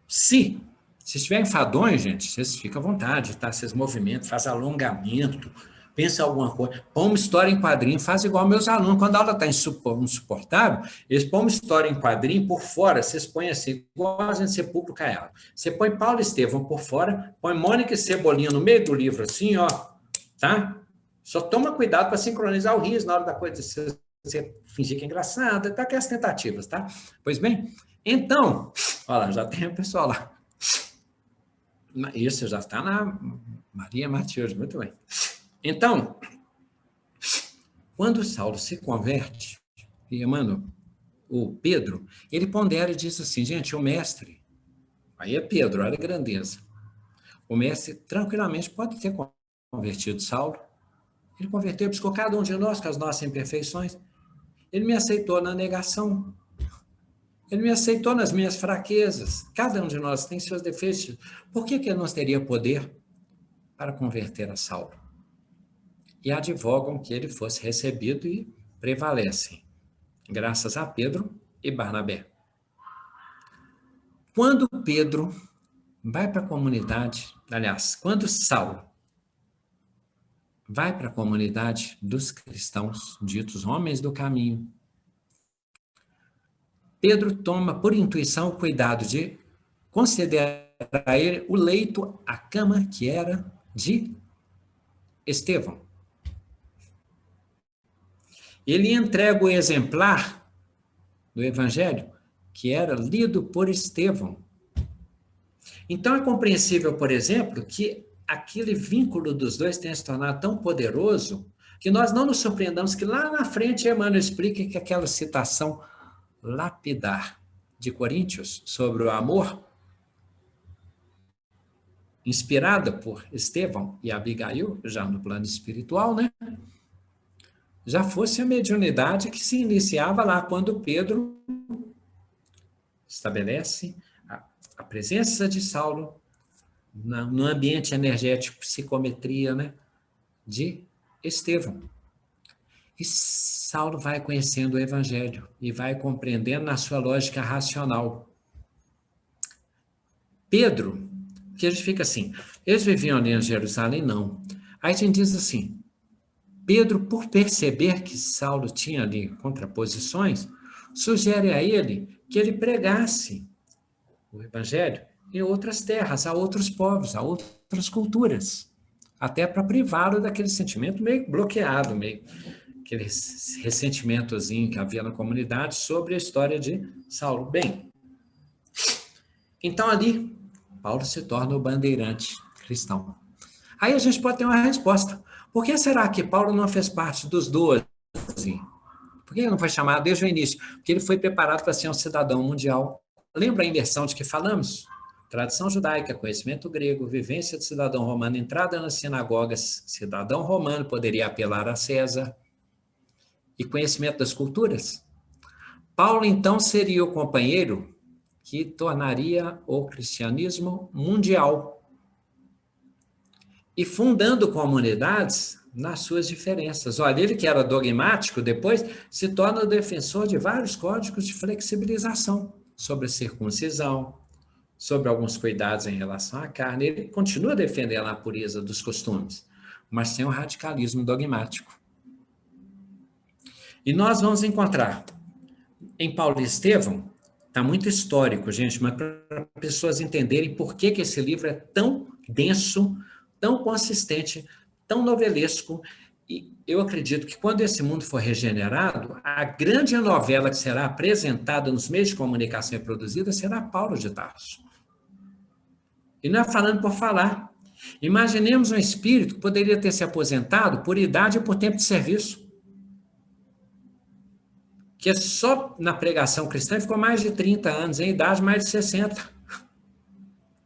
se estiverem enfadonhos, gente, vocês ficam à vontade, tá? Vocês movimentam, fazem alongamento, pensa alguma coisa, põe uma história em quadrinho, faz igual meus alunos, quando a aula está insuportável, eles põem uma história em quadrinho por fora, vocês põem assim, igual a gente sepulcro ela. Você põe Paulo e Estevão por fora, põe Mônica e Cebolinha no meio do livro, assim, ó, tá? Só toma cuidado para sincronizar o riso na hora da coisa, você fingir que é engraçado, tá? Aquelas tentativas, tá? Pois bem, então, olha lá, já tem o pessoal lá. Isso já está na Maria Matias, muito bem. Então, quando Saulo se converte, e Emmanuel, o Pedro, ele pondera e diz assim, gente, o mestre, aí é Pedro, olha a grandeza, o mestre tranquilamente pode ter convertido Saulo, ele converteu, buscou cada um de nós com as nossas imperfeições, ele me aceitou na negação, ele me aceitou nas minhas fraquezas, cada um de nós tem seus defeitos, por que ele não teria poder para converter a Saulo? E advogam que ele fosse recebido e prevalecem, graças a Pedro e Barnabé. Quando Pedro vai para a comunidade, aliás, quando Saulo vai para a comunidade dos cristãos, ditos homens do caminho, Pedro toma por intuição o cuidado de conceder a ele o leito, a cama que era de Estevão. Ele entrega o exemplar do Evangelho que era lido por Estevão. Então, é compreensível, por exemplo, que aquele vínculo dos dois tenha se tornado tão poderoso que nós não nos surpreendamos que lá na frente Emmanuel explique que aquela citação lapidar de Coríntios sobre o amor, inspirada por Estevão e Abigail, já no plano espiritual, né? Já fosse a mediunidade que se iniciava lá quando Pedro estabelece a presença de Saulo no ambiente energético, psicometria, né, de Estevão. E Saulo vai conhecendo o Evangelho e vai compreendendo na sua lógica racional. Pedro, que a gente fica assim, eles viviam ali em Jerusalém? Não. Aí a gente diz assim, Pedro, por perceber que Saulo tinha ali contraposições, sugere a ele que ele pregasse o Evangelho em outras terras, a outros povos, a outras culturas, até para privá-lo daquele sentimento meio bloqueado, meio aquele ressentimentozinho que havia na comunidade sobre a história de Saulo. Bem, então ali, Paulo se torna o bandeirante cristão. Aí a gente pode ter uma resposta. Por que será que Paulo não fez parte dos 12? Por que ele não foi chamado desde o início? Porque ele foi preparado para ser um cidadão mundial. Lembra a imersão de que falamos? Tradição judaica, conhecimento grego, vivência de cidadão romano, entrada nas sinagogas, cidadão romano poderia apelar a César, e conhecimento das culturas. Paulo, então, seria o companheiro que tornaria o cristianismo mundial e fundando comunidades nas suas diferenças. Olha, ele que era dogmático, depois se torna o defensor de vários códigos de flexibilização sobre a circuncisão, sobre alguns cuidados em relação à carne. Ele continua defendendo a pureza dos costumes, mas sem o radicalismo dogmático. E nós vamos encontrar em Paulo e Estevão, está muito histórico, gente, mas para pessoas entenderem por que esse livro é tão denso, tão consistente, tão novelesco, e eu acredito que quando esse mundo for regenerado, a grande novela que será apresentada nos meios de comunicação e produzida será Paulo de Tarso. E não é falando por falar. Imaginemos um espírito que poderia ter se aposentado por idade e por tempo de serviço, que só na pregação cristã ficou mais de 30 anos, em idade mais de 60.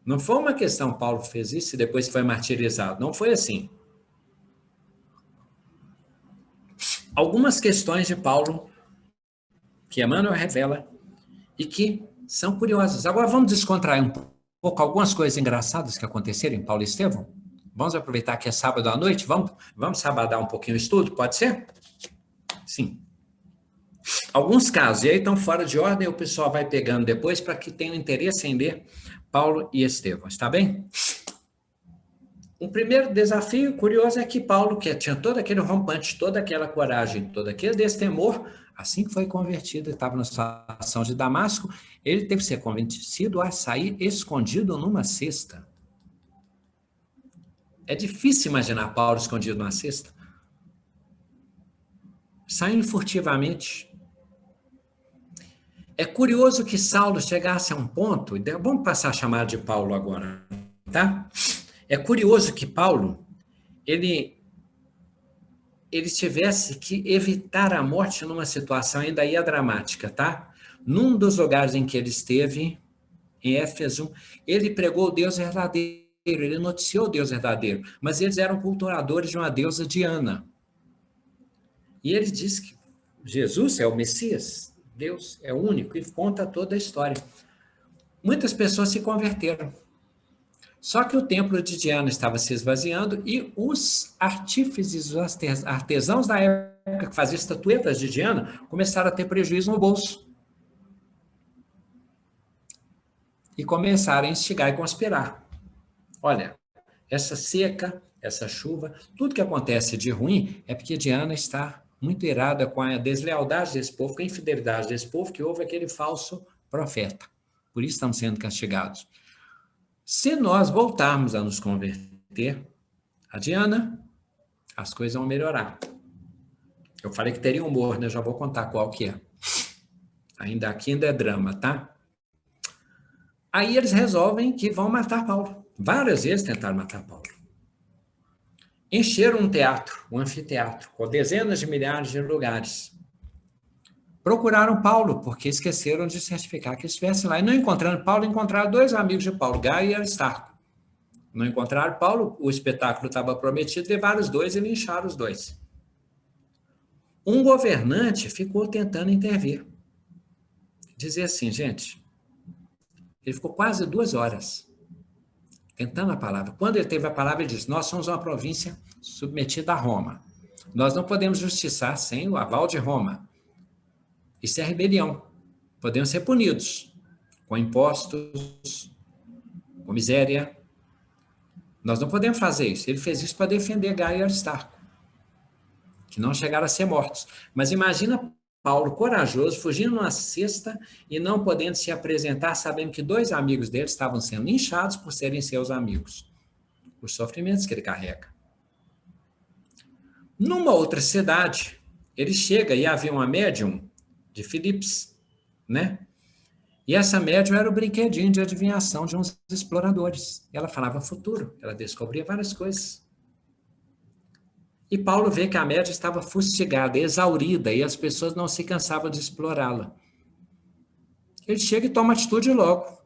Não foi uma questão, Paulo fez isso e depois foi martirizado. Não foi assim. Algumas questões de Paulo que Emmanuel revela e que são curiosas. Agora vamos descontrair um pouco algumas coisas engraçadas que aconteceram em Paulo e Estevão. Vamos aproveitar que é sábado à noite, vamos sabadar um pouquinho o estudo, pode ser? Sim. Alguns casos, e aí estão fora de ordem, o pessoal vai pegando depois para que tenha interesse em ler Paulo e Estevão, está bem? Um primeiro desafio curioso é que Paulo, que tinha todo aquele rompante, toda aquela coragem, todo aquele destemor, assim que foi convertido, estava na situação de Damasco, ele teve que ser convencido a sair escondido numa cesta. É difícil imaginar Paulo escondido numa cesta. Saindo furtivamente. É curioso que Saulo chegasse a um ponto, vamos passar a chamar de Paulo agora, tá? É curioso que Paulo, ele tivesse que evitar a morte numa situação ainda aí dramática, tá? Num dos lugares em que ele esteve, em Éfeso, ele pregou o Deus verdadeiro, ele noticiou o Deus verdadeiro, mas eles eram cultuadores de uma deusa Diana. E ele diz que Jesus é o Messias, Deus é único, e conta toda a história. Muitas pessoas se converteram. Só que o templo de Diana estava se esvaziando e os artífices, os artesãos da época que faziam estatuetas de Diana começaram a ter prejuízo no bolso. E começaram a instigar e conspirar. Olha, essa seca, essa chuva, tudo que acontece de ruim é porque Diana está muito irada com a deslealdade desse povo, com a infidelidade desse povo, que houve aquele falso profeta. Por isso estamos sendo castigados. Se nós voltarmos a nos converter a Diana, as coisas vão melhorar. Eu falei que teria humor, né? Já vou contar qual que é. Ainda é drama, tá? Aí eles resolvem que vão matar Paulo. Várias vezes tentaram matar Paulo. Encheram um teatro, um anfiteatro, com dezenas de milhares de lugares. Procuraram Paulo, porque esqueceram de certificar que estivesse lá. E não encontrando Paulo, encontraram dois amigos de Paulo, Gaio e Aristarco. Não encontraram Paulo, o espetáculo estava prometido, levaram os dois e lincharam os dois. Um governante ficou tentando intervir. Dizer assim, gente, ele ficou quase 2 horas tentando a palavra. Quando ele teve a palavra, ele disse, nós somos uma província submetida a Roma. Nós não podemos justiçar sem o aval de Roma. Isso é rebelião. Podemos ser punidos com impostos, com miséria. Nós não podemos fazer isso. Ele fez isso para defender Gaio e Aristarco, que não chegaram a ser mortos. Mas imagina Paulo, corajoso, fugindo numa cesta e não podendo se apresentar, sabendo que 2 amigos dele estavam sendo linchados por serem seus amigos. Os sofrimentos que ele carrega. Numa outra cidade, ele chega e havia uma médium de Filipos, né? E essa médium era o brinquedinho de adivinhação de uns exploradores. Ela falava futuro, ela descobria várias coisas. E Paulo vê que a médium estava fustigada, exaurida, e as pessoas não se cansavam de explorá-la. Ele chega e toma atitude logo.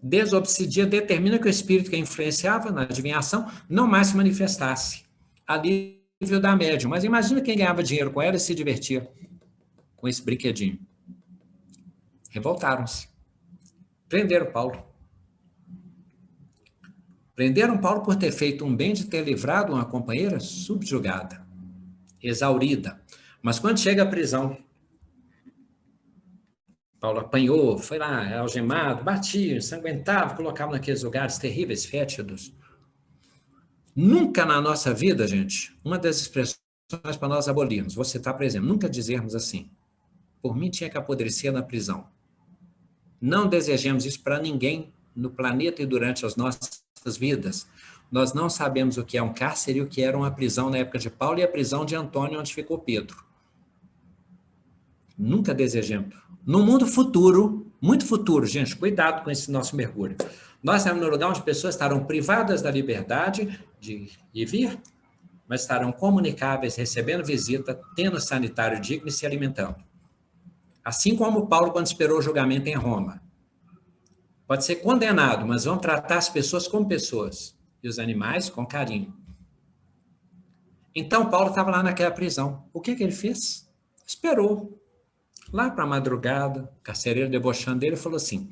Desobsidia, determina que o espírito que a influenciava na adivinhação não mais se manifestasse. Alívio da médium. Mas imagina quem ganhava dinheiro com ela e se divertia com esse brinquedinho. Revoltaram-se. Prenderam Paulo. Prenderam Paulo por ter feito um bem de ter livrado uma companheira subjugada, exaurida. Mas quando chega à prisão, Paulo apanhou, foi lá, algemado, batia, ensanguentava, colocava naqueles lugares terríveis, fétidos. Nunca na nossa vida, gente, uma das expressões para nós abolirmos, vou citar, por exemplo, nunca dizermos assim, por mim tinha que apodrecer na prisão. Não desejemos isso para ninguém no planeta e durante as nossas vidas. Nós não sabemos o que é um cárcere e o que era uma prisão na época de Paulo e a prisão de Antônio, onde ficou Pedro. Nunca desejemos. No mundo futuro, muito futuro, gente, cuidado com esse nosso mergulho. Nós estamos no lugar onde pessoas estarão privadas da liberdade de ir e vir, mas estarão comunicáveis, recebendo visita, tendo sanitário digno e se alimentando. Assim como Paulo, quando esperou o julgamento em Roma. Pode ser condenado, mas vão tratar as pessoas como pessoas e os animais com carinho. Então, Paulo estava lá naquela prisão. O que ele fez? Esperou. Lá para a madrugada, o carcereiro debochando dele falou assim,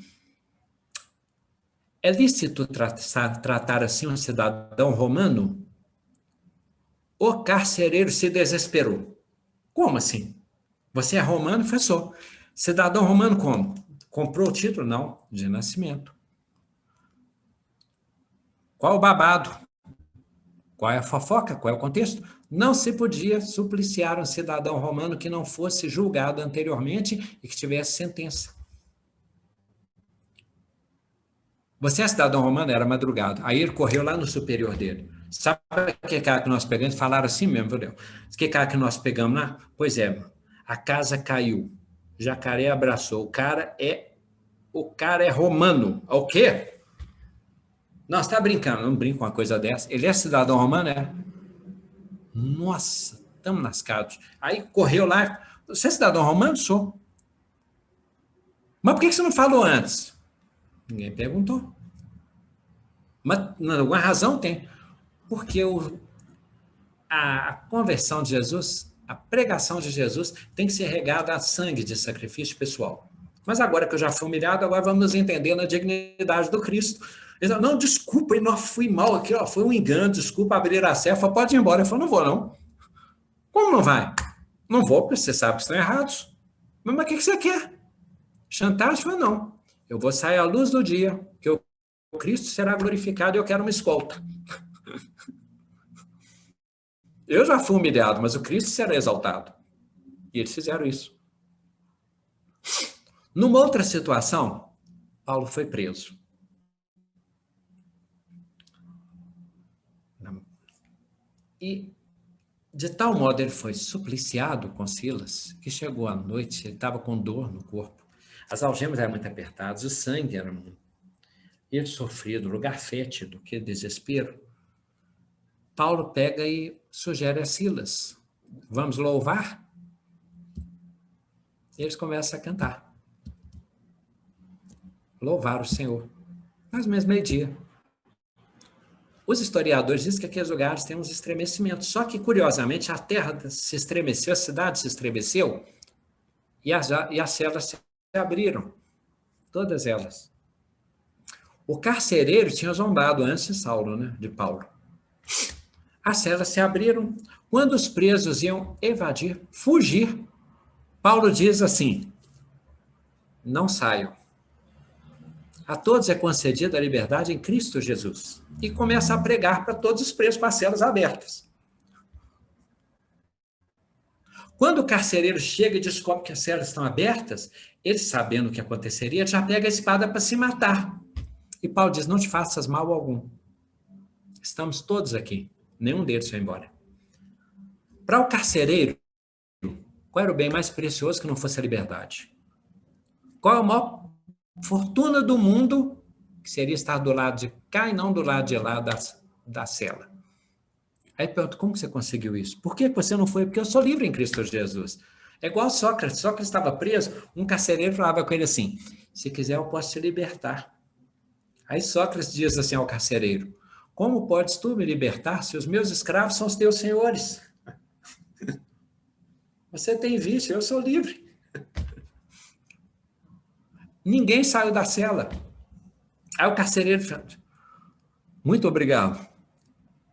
é lícito tratar assim um cidadão romano? O carcereiro se desesperou. Como assim? Você é romano? Professor. Cidadão romano como? Comprou o título? Não, de nascimento. Qual o babado? Qual é a fofoca? Qual é o contexto? Não se podia supliciar um cidadão romano que não fosse julgado anteriormente e que tivesse sentença. Você é cidadão romano? Era madrugada. Aí ele correu lá no superior dele. Sabe que cara que nós pegamos? Falaram assim mesmo, viu? Que cara que nós pegamos lá? Pois é, a casa caiu. Jacaré abraçou. O cara é romano. O quê? Não, você está brincando. Não brinco com uma coisa dessa. Ele é cidadão romano, é? Nossa, estamos lascados. Aí correu lá. Você é cidadão romano? Sou. Mas por que você não falou antes? Ninguém perguntou. Mas alguma razão tem. Porque a conversão de Jesus, a pregação de Jesus, tem que ser regada a sangue de sacrifício pessoal. Mas agora que eu já fui humilhado, agora vamos nos entender na dignidade do Cristo. Ele falou, não, desculpa, eu não fui mal aqui, ó, foi um engano, desculpa abrir a cefa, pode ir embora. Eu falei, não vou não. Como não vai? Não vou, porque você sabe que estão errados. Mas o que você quer? Chantagem? Eu falei, não. Eu vou sair à luz do dia, que o Cristo será glorificado e eu quero uma escolta. Eu já fui humilhado, mas o Cristo será exaltado. E eles fizeram isso. Numa outra situação, Paulo foi preso. E, de tal modo, ele foi supliciado com Silas, que chegou à noite, ele estava com dor no corpo. As algemas eram muito apertadas, o sangue era muito. ele sofrido, lugar fétido, que desespero, Paulo pega e sugere a Silas: vamos louvar? Eles começam a cantar. Louvar o Senhor. Mais ou menos meio-dia. Os historiadores dizem que aqueles lugares têm uns estremecimentos. Só que, curiosamente, a terra se estremeceu, a cidade se estremeceu e as celas se abriram. Todas elas. O carcereiro tinha zombado antes de Saulo, né, de Paulo. As celas se abriram. Quando os presos iam evadir, fugir, Paulo diz assim: não saiam. A todos é concedida a liberdade em Cristo Jesus. E começa a pregar para todos os presos com as celas abertas. Quando o carcereiro chega e descobre que as celas estão abertas, ele, sabendo o que aconteceria, já pega a espada para se matar. E Paulo diz: não te faças mal algum. Estamos todos aqui. Nenhum deles foi embora. Para o carcereiro, qual era o bem mais precioso que não fosse a liberdade? Qual é a maior fortuna do mundo, que seria estar do lado de cá e não do lado de lá da cela? Aí pergunto: como que você conseguiu isso? Por que você não foi? Porque eu sou livre em Cristo Jesus. É igual Sócrates. Sócrates estava preso, um carcereiro falava com ele assim: se quiser eu posso te libertar. Aí Sócrates diz assim ao carcereiro: como podes tu me libertar se os meus escravos são os teus senhores? Você tem vício, eu sou livre. Ninguém saiu da cela. Aí o carcereiro fala: muito obrigado,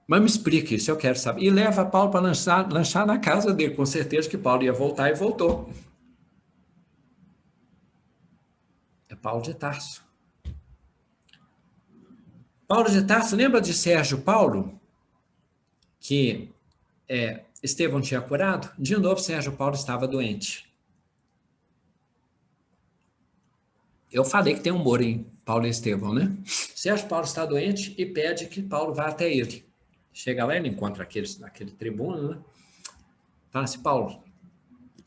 mas me explique isso, eu quero saber. E leva Paulo para lanchar na casa dele, com certeza que Paulo ia voltar, e voltou. É Paulo de Tarso. Paulo de Tarso, lembra de Sérgio Paulo? Que Estevão tinha curado? De novo, Sérgio Paulo estava doente. Eu falei que tem humor em Paulo e Estevão, né? Sérgio Paulo está doente e pede que Paulo vá até ele. Chega lá, ele encontra aquele tribuno, né? Fala assim: Paulo,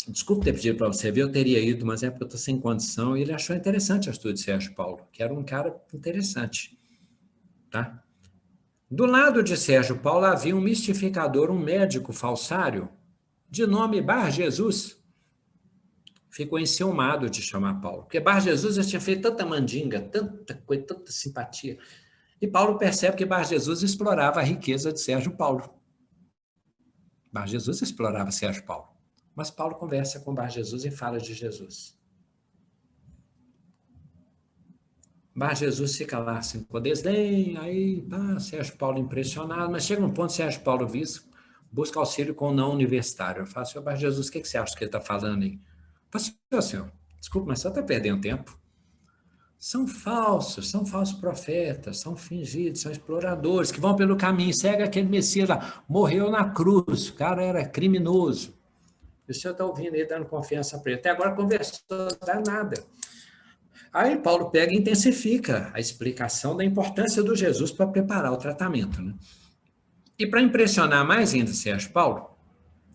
desculpe ter pedido para você ver, eu teria ido, mas é porque eu estou sem condição. E ele achou interessante a atitude de Sérgio Paulo, que era um cara interessante. Tá? Do lado de Sérgio Paulo havia um mistificador, um médico falsário, de nome Bar Jesus. Ficou enciumado de chamar Paulo, porque Bar Jesus já tinha feito tanta mandinga, tanta coisa, tanta simpatia. E Paulo percebe que Bar Jesus explorava a riqueza de Sérgio Paulo. Bar Jesus explorava Sérgio Paulo. Mas Paulo conversa com Bar Jesus e fala de Jesus. Bar Jesus fica lá assim, com desdém, aí Sérgio Paulo impressionado, mas chega um ponto, Sérgio Paulo busca auxílio com o não universitário. Eu falo: senhor Bar Jesus, o que você acha que ele está falando aí? Eu falo: senhor, desculpa, mas você está perdendo tempo. São falsos profetas, são fingidos, são exploradores, que vão pelo caminho, segue aquele Messias lá, morreu na cruz, o cara era criminoso. E o senhor está ouvindo ele, dando confiança para ele. Até agora conversou, não dá nada. Aí Paulo pega e intensifica a explicação da importância do Jesus para preparar o tratamento, né? E para impressionar mais ainda Sérgio Paulo,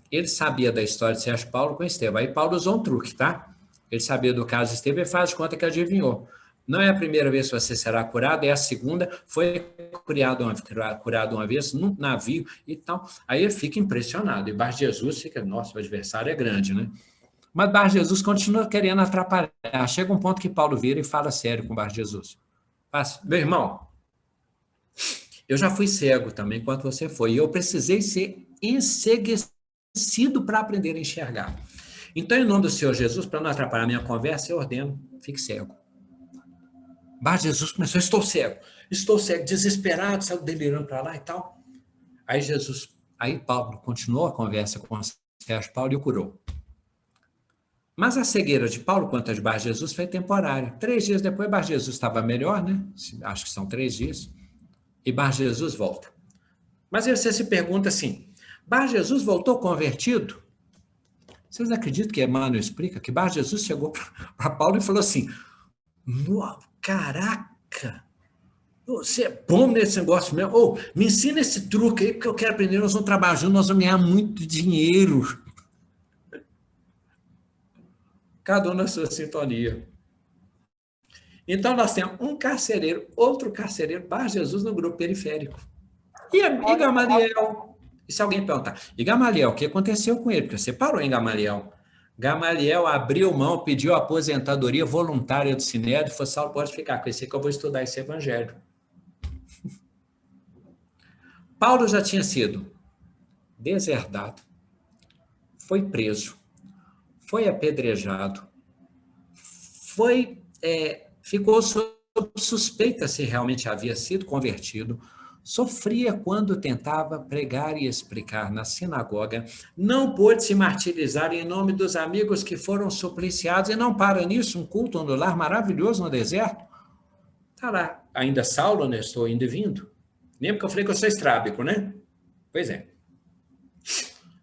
ele sabia da história de Sérgio Paulo com Estevão. Aí Paulo usou um truque, tá? Ele sabia do caso de Estevão e faz de conta que adivinhou. Não é a primeira vez que você será curado, é a segunda. Foi curado uma vez num navio e tal. Aí ele fica impressionado. E Bar Jesus fica: nossa, o adversário é grande, né? Mas Bar Jesus continua querendo atrapalhar. Chega um ponto que Paulo vira e fala sério com Bar Jesus: meu irmão, eu já fui cego também, enquanto você foi, e eu precisei ser enceguecido para aprender a enxergar. Então, em nome do Senhor Jesus, para não atrapalhar a minha conversa, eu ordeno: fique cego. Bar Jesus começou: estou cego, desesperado, saiu delirando para lá e tal. Aí Paulo continuou a conversa com Sérgio Paulo e o curou. Mas a cegueira de Paulo quanto a de Bar Jesus foi temporária. 3 dias depois, Bar Jesus estava melhor, né? Acho que são 3 dias. E Bar Jesus volta. Mas aí você se pergunta assim: Bar Jesus voltou convertido? Vocês acreditam que Emmanuel explica que Bar Jesus chegou para Paulo e falou assim: caraca, você é bom nesse negócio mesmo. Me ensina esse truque aí, porque eu quero aprender, nós vamos trabalhar juntos, nós vamos ganhar muito dinheiro. Cada um na sua sintonia. Então, nós temos um carcereiro, outro carcereiro, Bar Jesus no grupo periférico. E Gamaliel? E se alguém perguntar, e Gamaliel, o que aconteceu com ele? Porque você parou em Gamaliel. Gamaliel abriu mão, pediu aposentadoria voluntária do Sinédrio, falou, Saulo, pode ficar com esse que eu vou estudar esse evangelho. Paulo já tinha sido deserdado, foi preso, foi apedrejado, ficou sob suspeita se realmente havia sido convertido, sofria quando tentava pregar e explicar na sinagoga, não pôde se martirizar em nome dos amigos que foram supliciados, e não para nisso, um culto no lar maravilhoso no deserto. Está lá, ainda Saulo, né? Estou indo e vindo. Lembra que eu falei que eu sou estrábico, né? Pois é.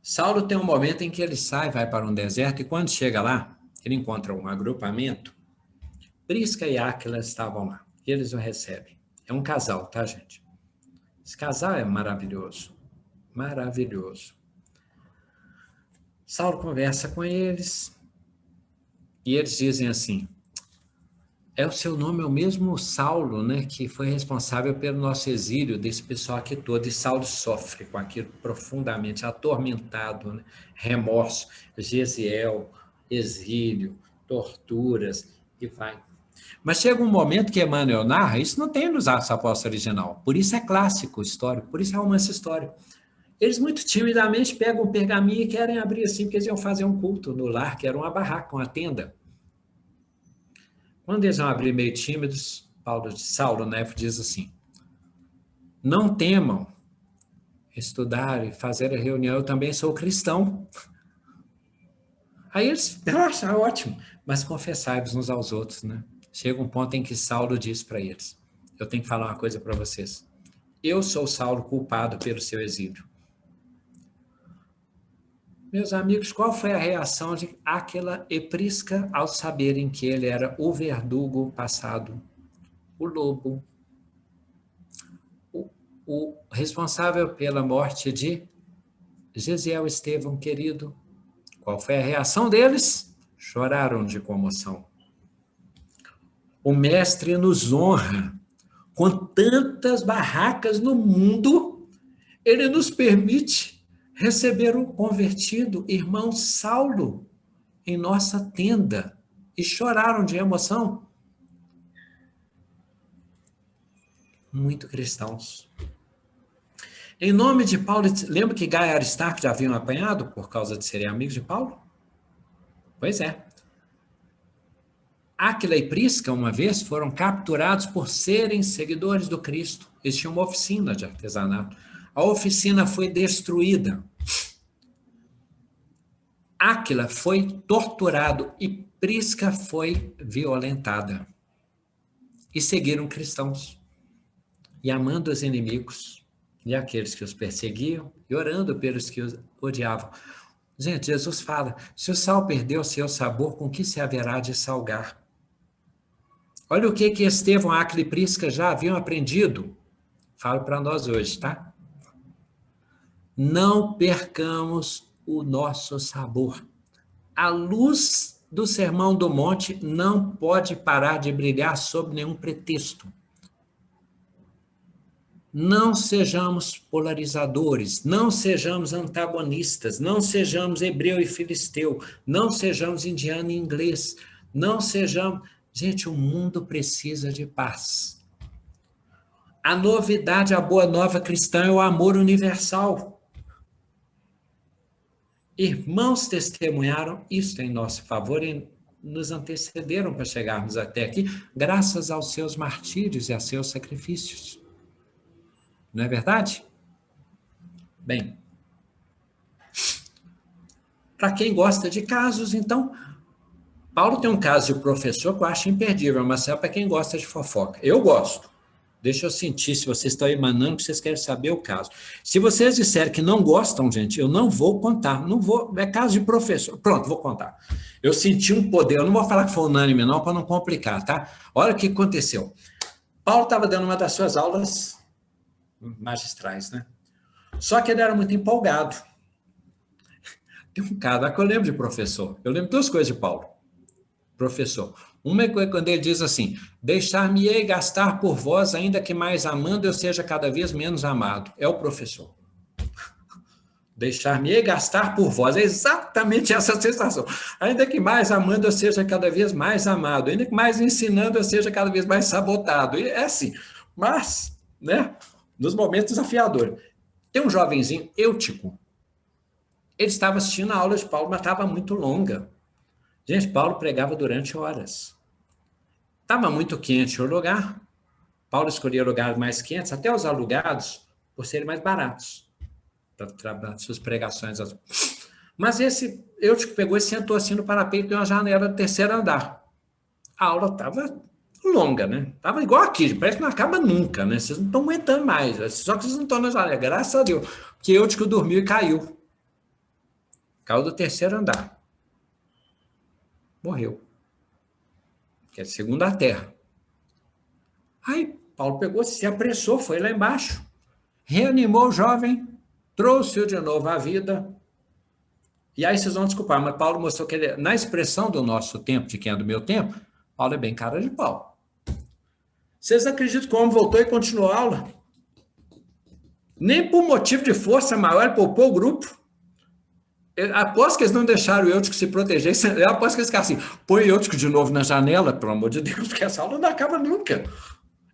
Saulo tem um momento em que ele sai, vai para um deserto, e quando chega lá, ele encontra um agrupamento. Prisca e Áquila estavam lá, e eles o recebem. É um casal, tá, gente? Esse casal é maravilhoso, maravilhoso. Saulo conversa com eles, e eles dizem assim, o seu nome é o mesmo Saulo, né, que foi responsável pelo nosso exílio, desse pessoal aqui todo, e Saulo sofre com aquilo profundamente, atormentado, né? Remorso, Gesiel, exílio, torturas, e vai. Mas chega um momento que Emmanuel narra, isso não tem nos Atos Apóstolos original, por isso é clássico histórico, por isso é romance histórico. Eles muito timidamente pegam um pergaminho e querem abrir assim, porque eles iam fazer um culto no lar, que era uma barraca, uma tenda. Quando eles vão abrir meio tímidos, Saulo, né, diz assim, não temam estudar e fazer a reunião, eu também sou cristão. Aí eles, nossa, ótimo, mas confessai-vos uns aos outros, né? Chega um ponto em que Saulo diz para eles, eu tenho que falar uma coisa para vocês, eu sou Saulo culpado pelo seu exílio. Meus amigos, qual foi a reação de Áquila e Prisca ao saberem que ele era o verdugo passado, o lobo, o responsável pela morte de Gesiel Estevão, querido? Qual foi a reação deles? Choraram de comoção. O mestre nos honra com tantas barracas no mundo, ele nos permite receber um convertido, irmão Saulo, em nossa tenda, e choraram de emoção. Muito cristãos. Em nome de Paulo, lembra que Gaio e Aristarco já haviam apanhado por causa de serem amigos de Paulo? Pois é. Áquila e Prisca, uma vez, foram capturados por serem seguidores do Cristo. Eles tinham uma oficina de artesanato. A oficina foi destruída. Áquila foi torturado e Prisca foi violentada. E seguiram cristãos. E amando os inimigos, e aqueles que os perseguiam, e orando pelos que os odiavam. Gente, Jesus fala, se o sal perdeu o seu sabor, com que se haverá de salgar? Olha o que Estevão, Áquila e Prisca já haviam aprendido. Falo para nós hoje, tá? Não percamos o nosso sabor. A luz do Sermão do Monte não pode parar de brilhar sob nenhum pretexto. Não sejamos polarizadores, não sejamos antagonistas, não sejamos hebreu e filisteu, não sejamos indiano e inglês, não sejamos... Gente, o mundo precisa de paz. A novidade, a boa nova cristã é o amor universal. Irmãos testemunharam isso em nosso favor e nos antecederam para chegarmos até aqui, graças aos seus martírios e a seus sacrifícios. Não é verdade? Bem, para quem gosta de casos, então, Paulo tem um caso de professor que eu acho imperdível, mas é para quem gosta de fofoca. Eu gosto. Deixa eu sentir se vocês estão emanando que vocês querem saber o caso. Se vocês disserem que não gostam, gente, eu não vou contar. Não vou, é caso de professor. Pronto, vou contar. Eu senti um poder, eu não vou falar que foi unânime não, para não complicar, tá? Olha o que aconteceu. Paulo estava dando uma das suas aulas magistrais, né? Só que ele era muito empolgado. Tem um caso, que eu lembro de professor. Eu lembro duas coisas de Paulo. Professor. Uma é quando ele diz assim, deixar-me-ei gastar por vós, ainda que mais amando eu seja cada vez menos amado. É o professor. Deixar-me-ei gastar por vós. É exatamente essa sensação. Ainda que mais amando eu seja cada vez mais amado. Ainda que mais ensinando eu seja cada vez mais sabotado. E é assim. Mas, né, nos momentos desafiadores. Tem um jovenzinho, Eutico. Ele estava assistindo a aula de Paulo, mas estava muito longa. Gente, Paulo pregava durante horas. Estava muito quente o lugar. Paulo escolhia lugares mais quentes, até os alugados, por serem mais baratos, para suas pregações. Mas esse Eutico pegou e sentou assim no parapeito de uma janela do terceiro andar. A aula estava longa, né? Estava igual aqui, parece que não acaba nunca, né? Vocês não estão aguentando mais, só que vocês não estão na janela, graças a Deus. Porque Eutico dormiu e caiu. Caiu do terceiro andar. Morreu. Que é segundo a terra. Aí Paulo pegou, se apressou, foi lá embaixo, reanimou o jovem, trouxe-o de novo à vida. E aí vocês vão desculpar, mas Paulo mostrou que ele, na expressão do nosso tempo, de quem é do meu tempo, Paulo é bem cara de pau. Vocês acreditam que o homem voltou e continuou a aula? Nem por motivo de força maior, ele poupou o grupo. Após que eles não deixaram o Eutico se proteger, eu aposto que eles ficaram assim, põe o Eutico de novo na janela, pelo amor de Deus, porque essa aula não acaba nunca.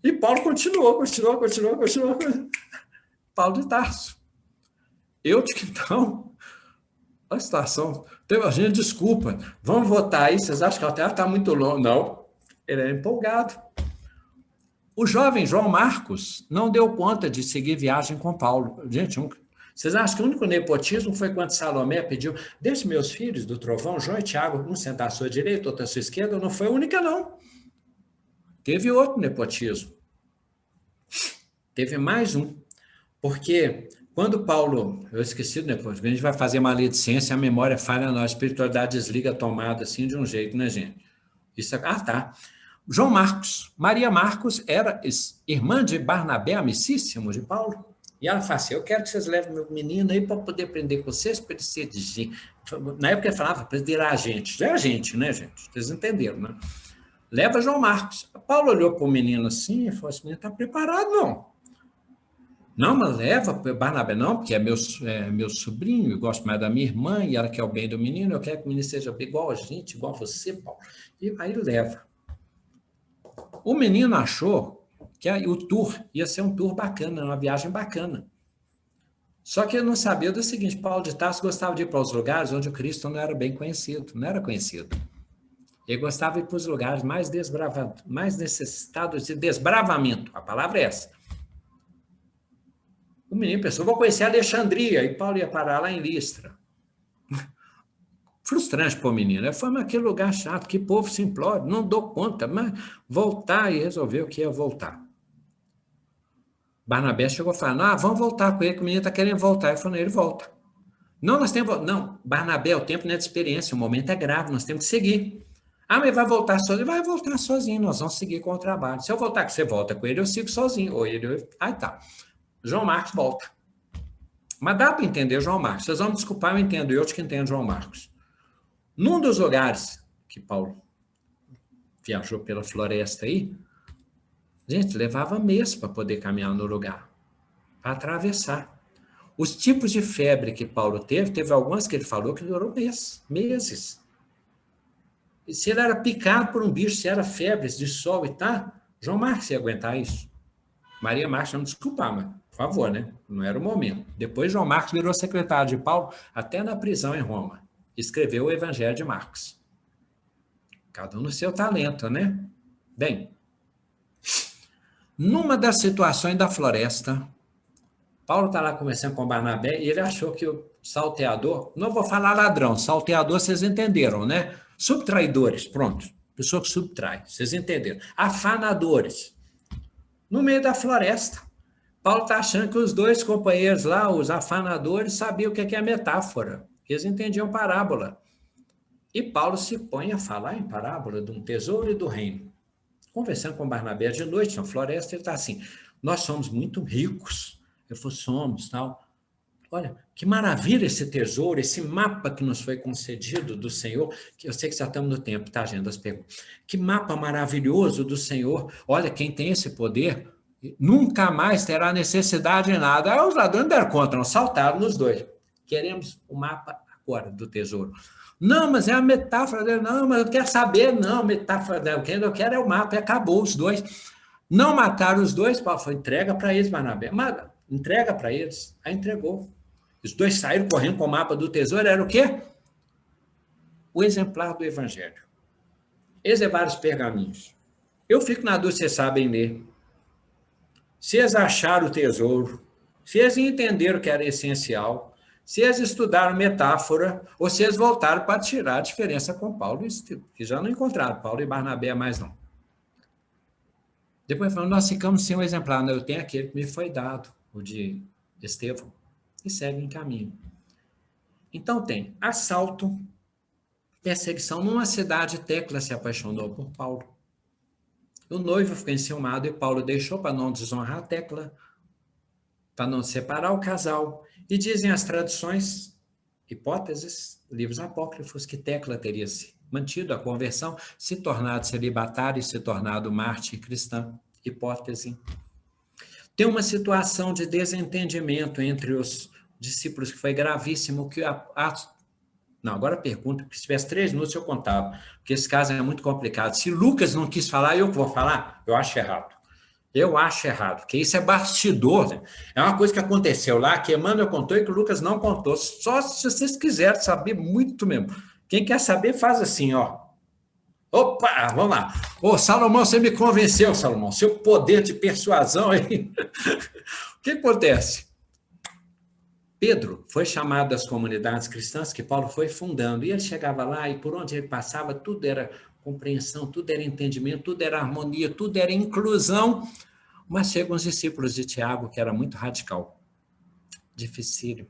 E Paulo continuou. Paulo de Tarso. Eutico, então, a situação. A gente, desculpa, vamos votar aí, vocês acham que a terra está muito longe? Não, ele é empolgado. O jovem João Marcos não deu conta de seguir viagem com Paulo. Gente, vocês acham que o único nepotismo foi quando Salomé pediu, deixe meus filhos do trovão, João e Tiago, um sentar à sua direita, outro à sua esquerda? Não foi a única, não. Teve outro nepotismo. Teve mais um. Porque quando Paulo, eu esqueci do nepotismo, a gente vai fazer maledicência, a memória falha, a espiritualidade desliga a tomada assim de um jeito, né, gente? Isso, tá. João Marcos, Maria Marcos era irmã de Barnabé, amicíssimo de Paulo. E ela fala assim, eu quero que vocês levem meu menino aí para poder aprender com vocês, para ele ser de gente. Na época ele falava, para ele virar agente. Já é agente, né, gente? Vocês entenderam, né? Leva João Marcos. Paulo olhou para o menino assim e falou assim, menino está preparado, não. Não, mas leva Barnabé, não, porque é meu sobrinho, eu gosto mais da minha irmã, e ela quer o bem do menino, eu quero que o menino seja igual a gente, igual a você, Paulo. E aí leva. O menino achou que o tour ia ser um tour bacana, uma viagem bacana. Só que ele não sabia do seguinte, Paulo de Tarso gostava de ir para os lugares onde o Cristo não era bem conhecido, não era conhecido. Ele gostava de ir para os lugares mais necessitados de desbravamento, a palavra é essa. O menino pensou, vou conhecer Alexandria, e Paulo ia parar lá em Listra. Frustrante para o menino. Ele foi, mas que lugar chato, que povo simplório, não dou conta, mas voltar e resolveu que ia voltar. Barnabé chegou falando, vamos voltar com ele, que o menino está querendo voltar. Ele falou, ele volta. Não, nós temos... Não, Barnabé, o tempo não é de experiência, o momento é grave, nós temos que seguir. Mas vai voltar sozinho? Vai voltar sozinho, nós vamos seguir com o trabalho. Se eu voltar que você volta com ele, eu sigo sozinho. Ou ele... Aí tá. João Marcos volta. Mas dá para entender João Marcos. Vocês vão me desculpar, eu entendo, eu que entendo João Marcos. Num dos lugares que Paulo viajou pela floresta aí, gente, levava mês para poder caminhar no lugar, para atravessar. Os tipos de febre que Paulo teve algumas que ele falou que durou meses. E se ele era picado por um bicho, se era febre de sol e tal, João Marcos ia aguentar isso. Maria Marcos, não me desculpar, mas, por favor, né? Não era o momento. Depois, João Marcos virou secretário de Paulo, até na prisão em Roma. Escreveu o Evangelho de Marcos. Cada um no seu talento, né? Bem, numa das situações da floresta, Paulo está lá conversando com Barnabé e ele achou que o salteador, não vou falar ladrão, salteador vocês entenderam, né? Subtraidores, pronto. Pessoa que subtrai, vocês entenderam. Afanadores. No meio da floresta. Paulo está achando que os dois companheiros lá, os afanadores, sabiam o que é metáfora. Eles entendiam parábola. E Paulo se põe a falar em parábola de um tesouro e do reino. Conversando com Barnabé de noite na floresta, ele está assim, nós somos muito ricos. Eu falei, somos, tal. Olha, que maravilha esse tesouro, esse mapa que nos foi concedido do Senhor, que eu sei que já estamos no tempo, tá, gente, das perguntas. Que mapa maravilhoso do Senhor. Olha, quem tem esse poder nunca mais terá necessidade de nada. Aí os ladrões não deram conta, não saltaram nos dois. Queremos o mapa agora do tesouro. Não, mas é a metáfora dele. Não, mas eu quero saber. Não, metáfora dele. O que eu quero é o mapa. E acabou os dois. Não mataram os dois. Paulo falou, entrega para eles, Barnabé. Entrega para eles. Aí entregou. Os dois saíram correndo com o mapa do tesouro. Era o quê? O exemplar do Evangelho. Eles levaram os pergaminhos. Eu fico na dúvida, vocês sabem ler. Se eles acharam o tesouro, se eles entenderam que era essencial, se eles estudaram metáfora, ou se eles voltaram para tirar a diferença com Paulo e Estevão, que já não encontraram Paulo e Barnabé mais não. Depois falando, nós ficamos sem um exemplar. Eu tenho aquele que me foi dado, o de Estevão, e segue em caminho. Então tem assalto, perseguição. Numa cidade, Tecla se apaixonou por Paulo. O noivo ficou enciumado e Paulo deixou para não desonrar a Tecla, para não separar o casal. E dizem as tradições, hipóteses, livros apócrifos, que Tecla teria se mantido a conversão, se tornado celibatário e se tornado mártir cristã. Hipótese. Tem uma situação de desentendimento entre os discípulos que foi gravíssimo, que não, agora pergunto, porque se tivesse 3 minutos eu contava, porque esse caso é muito complicado. Se Lucas não quis falar, eu que vou falar, eu acho errado. Eu acho errado, porque isso é bastidor, né? É uma coisa que aconteceu lá, que Emmanuel contou e que o Lucas não contou. Só se vocês quiserem saber muito mesmo. Quem quer saber, faz assim, ó. Opa, vamos lá. Ô, Salomão, você me convenceu, Salomão. Seu poder de persuasão aí. O que acontece? Pedro foi chamado das comunidades cristãs que Paulo foi fundando, e ele chegava lá e por onde ele passava, tudo era compreensão, tudo era entendimento, tudo era harmonia, tudo era inclusão, mas chegam os discípulos de Tiago, que era muito radical, dificílimo.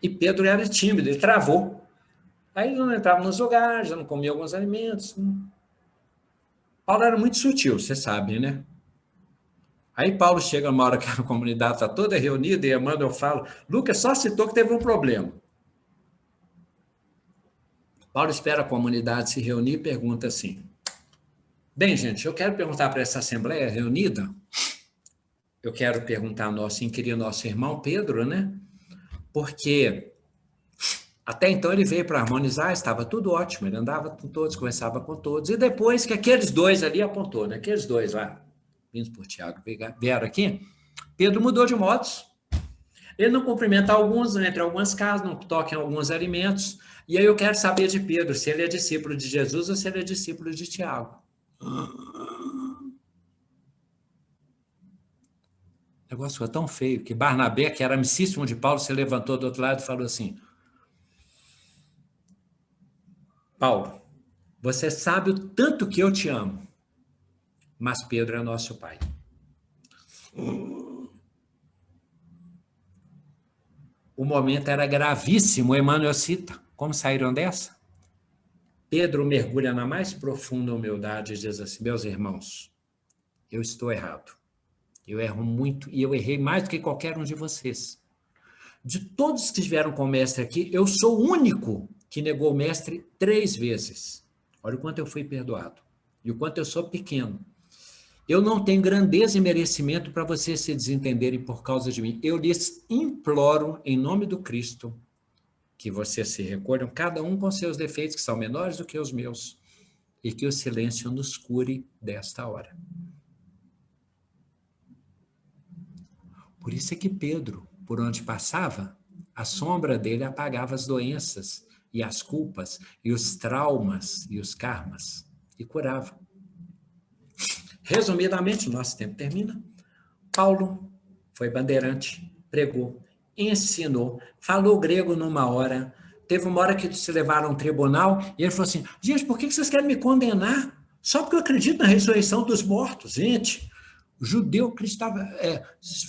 E Pedro era tímido, ele travou. Aí ele não entrava nos lugares, já não comia alguns alimentos. Paulo era muito sutil, você sabe, né? Aí Paulo chega uma hora que a comunidade está toda reunida e Emmanuel fala, Lucas só citou que teve um problema. Paulo espera a comunidade se reunir e pergunta assim, bem, gente, eu quero perguntar para essa assembleia reunida, eu quero perguntar ao nosso inquirido, nosso irmão Pedro, né? Porque até então ele veio para harmonizar, estava tudo ótimo, ele andava com todos, conversava com todos, e depois que aqueles dois ali apontou, né? Aqueles dois lá, vindos por Tiago, vieram aqui, Pedro mudou de modos. Ele não cumprimenta alguns, entre algumas casas, não toca em alguns alimentos. E aí eu quero saber de Pedro, se ele é discípulo de Jesus ou se ele é discípulo de Tiago. O negócio foi tão feio que Barnabé, que era amicíssimo de Paulo, se levantou do outro lado e falou assim, Paulo, você sabe o tanto que eu te amo, mas Pedro é nosso pai. O momento era gravíssimo, Emmanuel cita. Como saíram dessa? Pedro mergulha na mais profunda humildade e diz assim, meus irmãos, eu estou errado. Eu erro muito e eu errei mais do que qualquer um de vocês. De todos que estiveram com o mestre aqui, eu sou o único que negou o mestre 3 vezes. Olha o quanto eu fui perdoado e o quanto eu sou pequeno. Eu não tenho grandeza e merecimento para vocês se desentenderem por causa de mim. Eu lhes imploro, em nome do Cristo, que vocês se recolham, cada um com seus defeitos, que são menores do que os meus, e que o silêncio nos cure desta hora. Por isso é que Pedro, por onde passava, a sombra dele apagava as doenças, e as culpas, e os traumas, e os karmas, e curava. Resumidamente, o nosso tempo termina. Paulo foi bandeirante, pregou, ensinou, falou grego numa hora. Teve uma hora que se levaram a um tribunal e ele falou assim, gente, por que vocês querem me condenar? Só porque eu acredito na ressurreição dos mortos. Gente, judeu acreditava,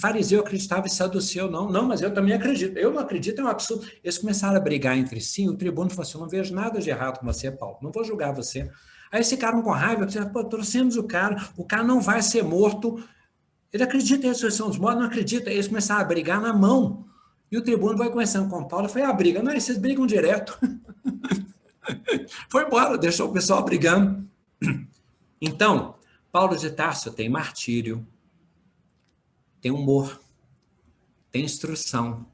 fariseu acreditava e saduceu, não. Não, mas eu também acredito. Eu não acredito, é um absurdo. Eles começaram a brigar entre si, o tribuno falou assim, eu não vejo nada de errado com você, Paulo, não vou julgar você. Aí eles ficaram com raiva, pô, trouxemos o cara não vai ser morto, ele acredita em ressurreição dos mortos, não acredita, eles começaram a brigar na mão, E o tribuno vai conversando com Paulo, foi a briga. Não, vocês brigam direto. Foi embora, deixou o pessoal brigando. Então, Paulo de Tarso tem martírio, tem humor, tem instrução,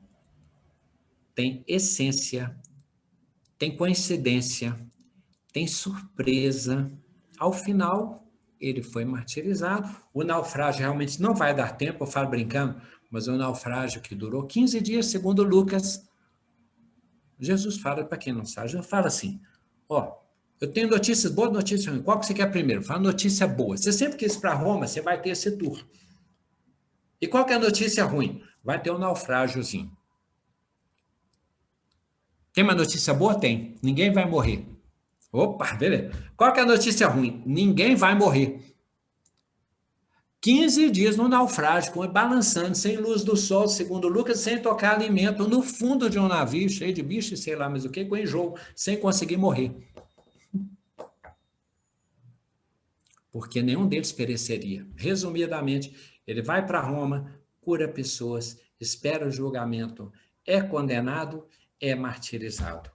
tem essência, tem coincidência, tem surpresa. Ao final, ele foi martirizado. O naufrágio realmente não vai dar tempo, eu falo brincando, mas o naufrágio que durou 15 dias, segundo Lucas, Jesus fala, para quem não sabe, Jesus fala assim, ó, eu tenho notícias boas, notícias ruins, qual que você quer primeiro? Fala notícia boa. Você sempre quis ir para Roma, você vai ter esse tour. E qual que é a notícia ruim? Vai ter um naufrágiozinho. Tem uma notícia boa? Tem. Ninguém vai morrer. Opa, beleza. Qual que é a notícia ruim? Ninguém vai morrer. 15 dias no naufrágio, balançando, sem luz do sol, segundo Lucas, sem tocar alimento, no fundo de um navio, cheio de bicho, sei lá, mas o que, com enjoo, sem conseguir morrer. Porque nenhum deles pereceria. Resumidamente, ele vai para Roma, cura pessoas, espera o julgamento, é condenado, é martirizado.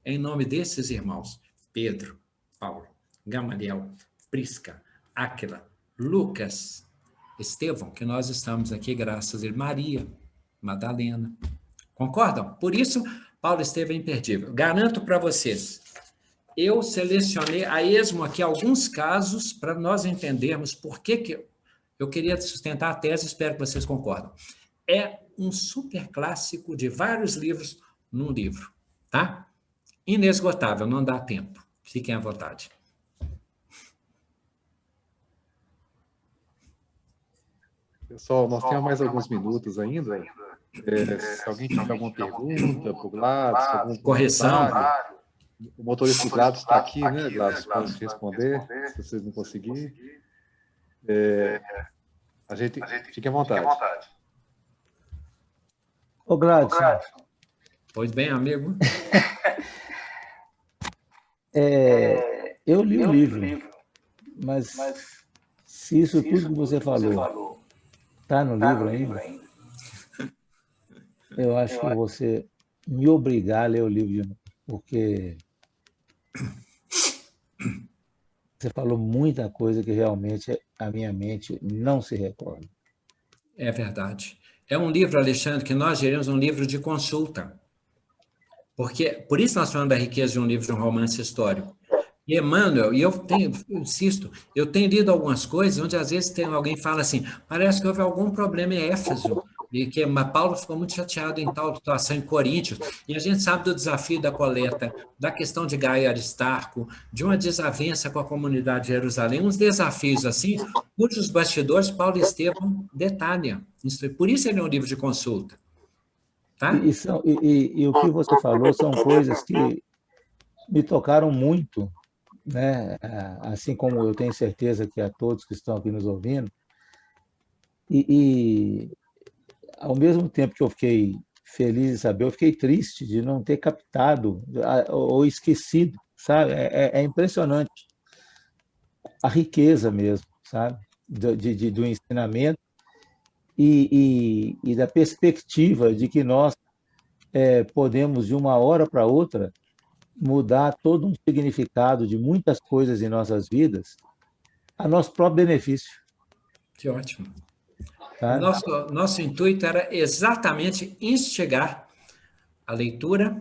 Em nome desses irmãos, Pedro, Paulo, Gamaliel, Prisca, Áquila, Lucas, Estevão, que nós estamos aqui graças a ele, Maria, Madalena. Concordam? Por isso, Paulo Estevão é imperdível. Garanto para vocês, eu selecionei a esmo aqui alguns casos para nós entendermos por que eu queria sustentar a tese, espero que vocês concordam. É um super clássico de vários livros num livro, tá? Inesgotável, não dá tempo. Fiquem à vontade. Pessoal, nós temos mais alguns minutos ainda. Se alguém tiver alguma pergunta por Gladys, algum correção, comentário, o motorista do Gladys está aqui, né, Gladys? Pode responder, se vocês não conseguirem. A gente fique à vontade. Ô, Gladys. Pois bem, amigo. Eu li o livro, mas se isso tudo que você falou está no livro ainda, eu acho que você me obrigar a ler o livro de novo, porque você falou muita coisa que realmente a minha mente não se recorda. É verdade. É um livro, Alexandre, que nós geramos um livro de consulta. Por isso nós falamos da riqueza de um livro de um romance histórico. E Emmanuel, e eu insisto, eu tenho lido algumas coisas onde às vezes tem alguém que fala assim, parece que houve algum problema em Éfeso, e que Paulo ficou muito chateado em tal situação em Coríntios, e a gente sabe do desafio da coleta, da questão de Gaio e Aristarco, de uma desavença com a comunidade de Jerusalém, uns desafios assim, cujos bastidores Paulo Estevão detalha. Por isso ele é um livro de consulta. Tá? E o que você falou são coisas que me tocaram muito, né? Assim como eu tenho certeza que a todos que estão aqui nos ouvindo, e ao mesmo tempo que eu fiquei feliz de saber, eu fiquei triste de não ter captado ou esquecido, sabe? É impressionante a riqueza mesmo, sabe? Do ensinamento e da perspectiva de que nós podemos, de uma hora para outra, mudar todo um significado de muitas coisas em nossas vidas a nosso próprio benefício. Que ótimo. Tá? Nosso intuito era exatamente instigar a leitura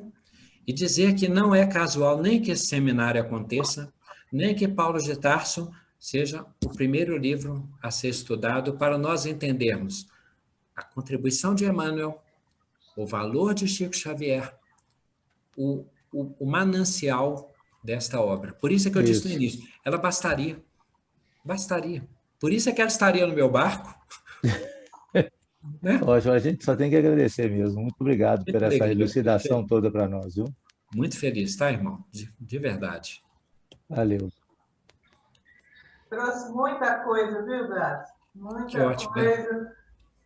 e dizer que não é casual nem que esse seminário aconteça, nem que Paulo de Tarso seja o primeiro livro a ser estudado para nós entendermos a contribuição de Emmanuel, o valor de Chico Xavier, o manancial desta obra. Por isso é que eu disse no início, ela bastaria. Bastaria. Por isso é que ela estaria no meu barco. Né? Ótimo, a gente só tem que agradecer mesmo. Muito obrigado por essa elucidação toda para nós, viu? Muito feliz, tá, irmão? De verdade. Valeu. Trouxe muita coisa, viu, Graça? Muita ótimo, coisa,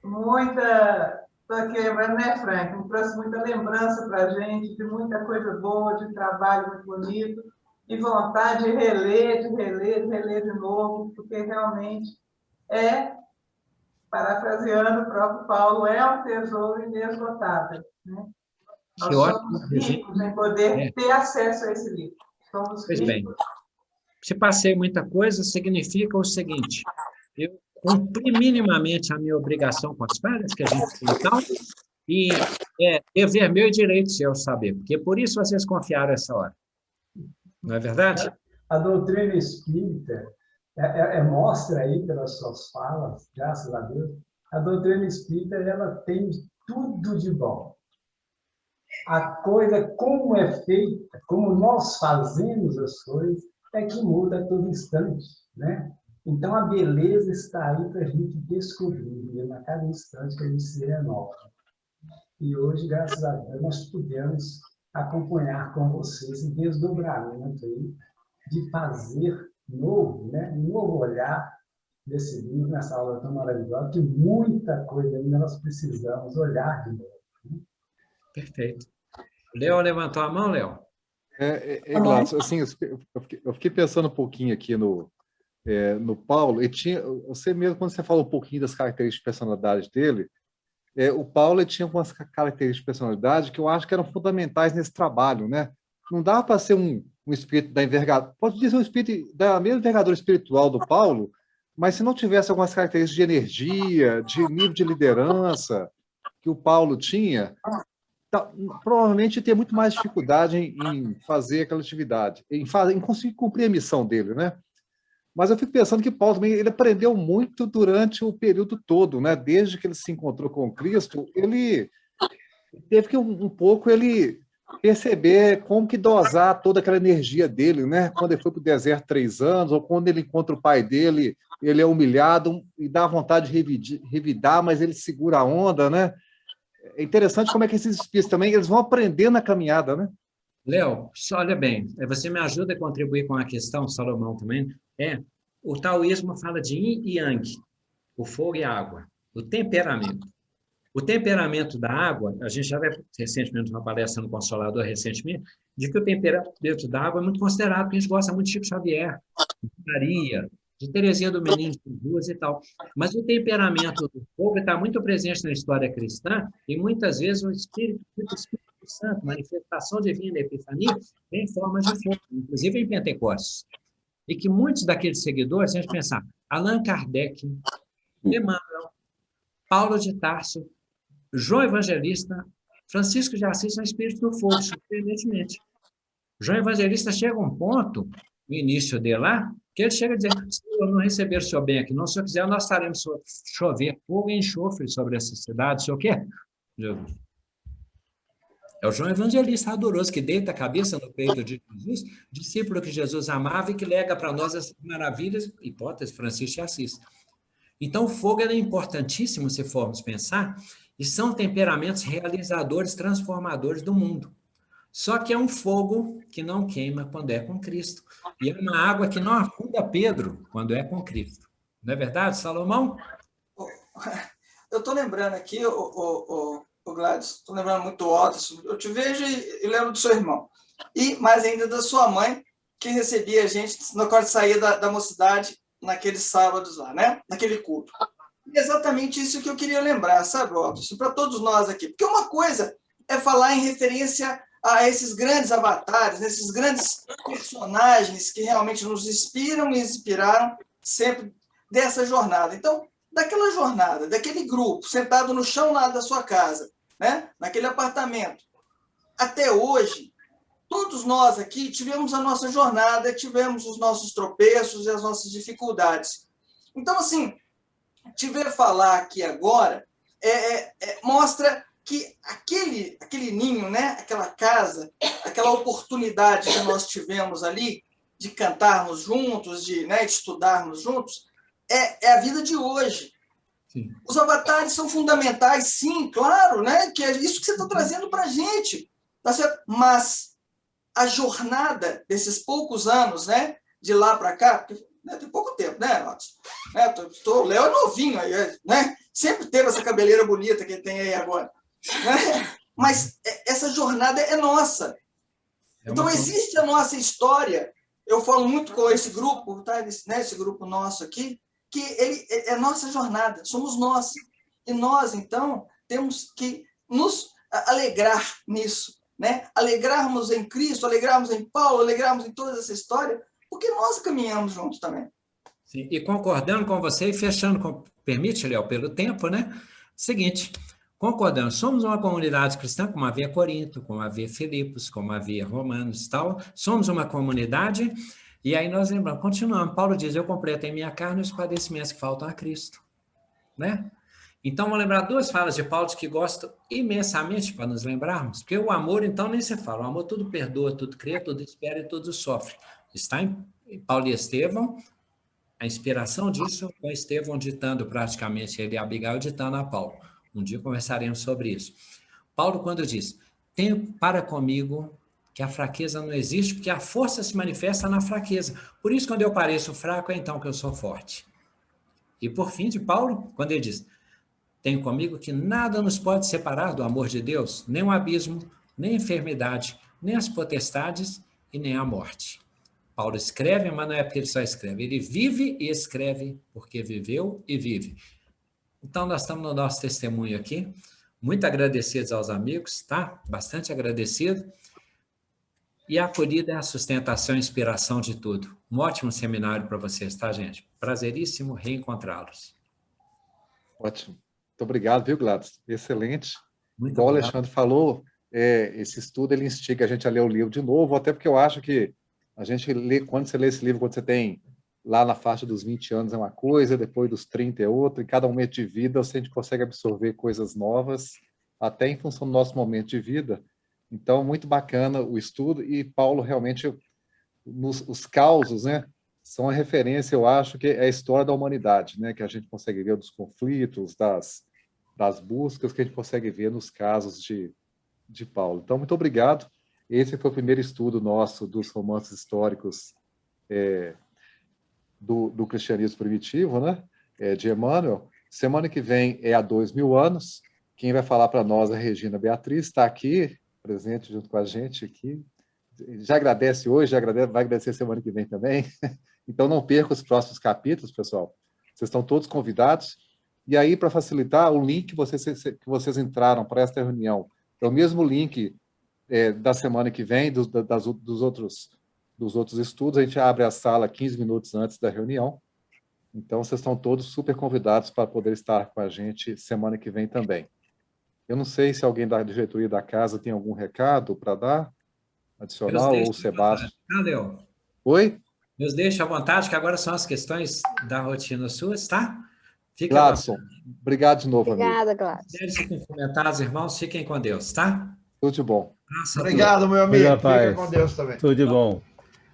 muita... Estou aqui lembrando, né, Frank? Trouxe muita lembrança para a gente, de muita coisa boa, de trabalho muito bonito, e vontade de reler de novo, porque realmente é parafraseando o próprio Paulo, é um tesouro inesgotável. Né? Nós somos ricos em poder ter acesso a esse livro. Somos Pois bem, ricos. se passei muita coisa, significa o seguinte: eu cumpri minimamente a minha obrigação com as falhas que a gente tem, então, e é dever meu e direito seu saber, porque por isso vocês confiaram essa hora. Não é verdade? A doutrina espírita mostra aí pelas suas falas, graças a Deus, a doutrina espírita ela tem tudo de bom. A coisa, como é feita, como nós fazemos as coisas, é que muda a todo instante, né? Então, a beleza está aí para a gente descobrir, e a cada instante que a gente se renova. E hoje, graças a Deus, nós pudemos acompanhar com vocês esse desdobramento aí de fazer novo, né? Um novo olhar desse livro, nessa aula tão maravilhosa, que muita coisa ainda nós precisamos olhar de novo. Né? Perfeito. Léo levantou a mão, Léo? Gladys, assim, eu fiquei pensando um pouquinho aqui no Paulo, e você mesmo, quando você falou um pouquinho das características de personalidade dele, o Paulo tinha algumas características de personalidade que eu acho que eram fundamentais nesse trabalho, né? Não dava para ser um espírito da envergadura, pode dizer um espírito da mesma envergadura espiritual do Paulo, mas se não tivesse algumas características de energia, de nível de liderança que o Paulo tinha, provavelmente ia ter muito mais dificuldade em fazer aquela atividade, em conseguir cumprir a missão dele, né? Mas eu fico pensando que Paulo também ele aprendeu muito durante o período todo, né? Desde que ele se encontrou com Cristo, ele teve que um pouco ele perceber como que dosar toda aquela energia dele, né? Quando ele foi para o deserto 3 anos, ou quando ele encontra o pai dele, ele é humilhado e dá vontade de revidar, mas ele segura a onda, né? É interessante como é que esses espíritos também eles vão aprender na caminhada, né? Léo, olha bem, você me ajuda a contribuir com a questão, Salomão também. O taoísmo fala de yin e yang, o fogo e a água, o temperamento. O temperamento da água, a gente já vai recentemente numa palestra no Consolador, recentemente, de que o temperamento da água é muito considerado, porque a gente gosta muito de Chico Xavier, de Maria, de Teresinha do Menino de Jesus e tal. Mas o temperamento do fogo está muito presente na história cristã, e muitas vezes o Espírito Santo, manifestação divina da Epifania, vem em forma de fogo, inclusive em Pentecostes. E que muitos daqueles seguidores, se a gente pensar, Allan Kardec, Emmanuel, Paulo de Tarso, João Evangelista, Francisco de Assis são espíritos do fogo, surpreendentemente. João Evangelista chega a um ponto, no início dele lá, que ele chega a dizer, se eu não receber o senhor bem aqui, não, se eu quiser, nós faremos chover fogo e enxofre sobre essa cidade, o senhor quer? Jesus. É o João Evangelista Adoroso, que deita a cabeça no peito de Jesus, discípulo que Jesus amava e que lega para nós as maravilhas, hipótese, Francisco de Assis. Então, o fogo é importantíssimo, se formos pensar, e são temperamentos realizadores, transformadores do mundo. Só que é um fogo que não queima quando é com Cristo. E é uma água que não afunda Pedro quando é com Cristo. Não é verdade, Salomão? Eu estou lembrando aqui, o Gladys, estou lembrando muito do Otto, eu te vejo e lembro do seu irmão. E mais ainda da sua mãe, que recebia a gente no quarto de saída da mocidade, naqueles sábados lá, né? Naquele culto. E exatamente isso que eu queria lembrar, sabe, Otto? Para todos nós aqui. Porque uma coisa é falar em referência a esses grandes avatares, esses grandes personagens que realmente nos inspiram e inspiraram sempre dessa jornada. Então, daquela jornada, daquele grupo, sentado no chão lá da sua casa, né? Naquele apartamento, até hoje, todos nós aqui tivemos a nossa jornada, tivemos os nossos tropeços e as nossas dificuldades. Então, assim, te ver falar aqui agora mostra que aquele ninho, né? Aquela casa, aquela oportunidade que nós tivemos ali de cantarmos juntos, de estudarmos juntos, é a vida de hoje. Sim. Os avatares são fundamentais, sim, claro, né? Que é isso que você está trazendo para a gente. Tá certo? Mas a jornada desses poucos anos, né? De lá para cá, porque, né, tem pouco tempo, né, Watson? O Léo é novinho aí, né? Sempre teve essa cabeleira bonita que ele tem aí agora. Né? Mas essa jornada é nossa. Então, existe a nossa história. Eu falo muito com esse grupo, tá? Esse grupo nosso aqui, que ele é nossa jornada, somos nós. E nós, então, temos que nos alegrar nisso, né? Alegrarmos em Cristo, alegrarmos em Paulo, alegrarmos em toda essa história, porque nós caminhamos juntos também. Sim, e concordando com você e fechando, permite, Léo, pelo tempo, né? Seguinte, concordando, somos uma comunidade cristã, como havia Corinto, como havia Filipos, como havia Romanos e tal, somos uma comunidade, e aí nós lembramos, continuamos, Paulo diz, eu completo em minha carne os padecimentos que faltam a Cristo, né? Então, vamos lembrar duas falas de Paulo que gosto imensamente para nos lembrarmos, porque o amor, então, nem se fala, o amor tudo perdoa, tudo crê, tudo espera e tudo sofre. Está em Paulo e Estevão, a inspiração disso com Estevão ditando praticamente, ele e Abigail ditando a Paulo. Um dia conversaremos sobre isso. Paulo, quando diz, tenho para comigo que a fraqueza não existe, porque a força se manifesta na fraqueza. Por isso, quando eu pareço fraco, é então que eu sou forte. E por fim, de Paulo, quando ele diz, tenho comigo que nada nos pode separar do amor de Deus, nem o abismo, nem a enfermidade, nem as potestades e nem a morte. Paulo escreve, mas não é porque ele só escreve, ele vive e escreve porque viveu e vive. Então, nós estamos no nosso testemunho aqui, muito agradecidos aos amigos, tá? Bastante agradecido. E a acolhida é a sustentação e inspiração de tudo. Um ótimo seminário para vocês, tá, gente? Prazeríssimo reencontrá-los. Ótimo. Muito obrigado, viu, Gladys? Excelente. Muito Igual o obrigado. Alexandre falou, esse estudo ele instiga a gente a ler o livro de novo, até porque eu acho que a gente lê, quando você lê esse livro, quando você tem lá na faixa dos 20 anos é uma coisa, depois dos 30 é outra, em cada momento de vida a gente consegue absorver coisas novas, até em função do nosso momento de vida. Então, muito bacana o estudo, e Paulo realmente, os causos, né, são a referência, eu acho, que é a história da humanidade, né, que a gente consegue ver dos conflitos, das buscas que a gente consegue ver nos casos de Paulo. Então, muito obrigado. Esse foi o primeiro estudo nosso dos romances históricos do cristianismo primitivo, né? De Emmanuel. Semana que vem é há 2000 anos. Quem vai falar para nós é a Regina Beatriz, está aqui, presente junto com a gente aqui. Já agradece hoje, vai agradecer semana que vem também. Então, não perca os próximos capítulos, pessoal. Vocês estão todos convidados. E aí, para facilitar, o link que vocês entraram para esta reunião é o mesmo link da semana que vem, dos outros estudos. A gente abre a sala 15 minutos antes da reunião. Então, vocês estão todos super convidados para poder estar com a gente semana que vem também. Eu não sei se alguém da diretoria da casa tem algum recado para dar, adicional, ou o Sebastião. Valeu. Oi? Nos deixa à vontade, que agora são as questões da rotina suas, tá? Fica Gladson, obrigado de novo, Obrigada, amigo. Gladys. Deixe cumprimentar os irmãos, fiquem com Deus, tá? Tudo de bom. Obrigado, meu amigo. Fica com Deus também. Tudo de bom.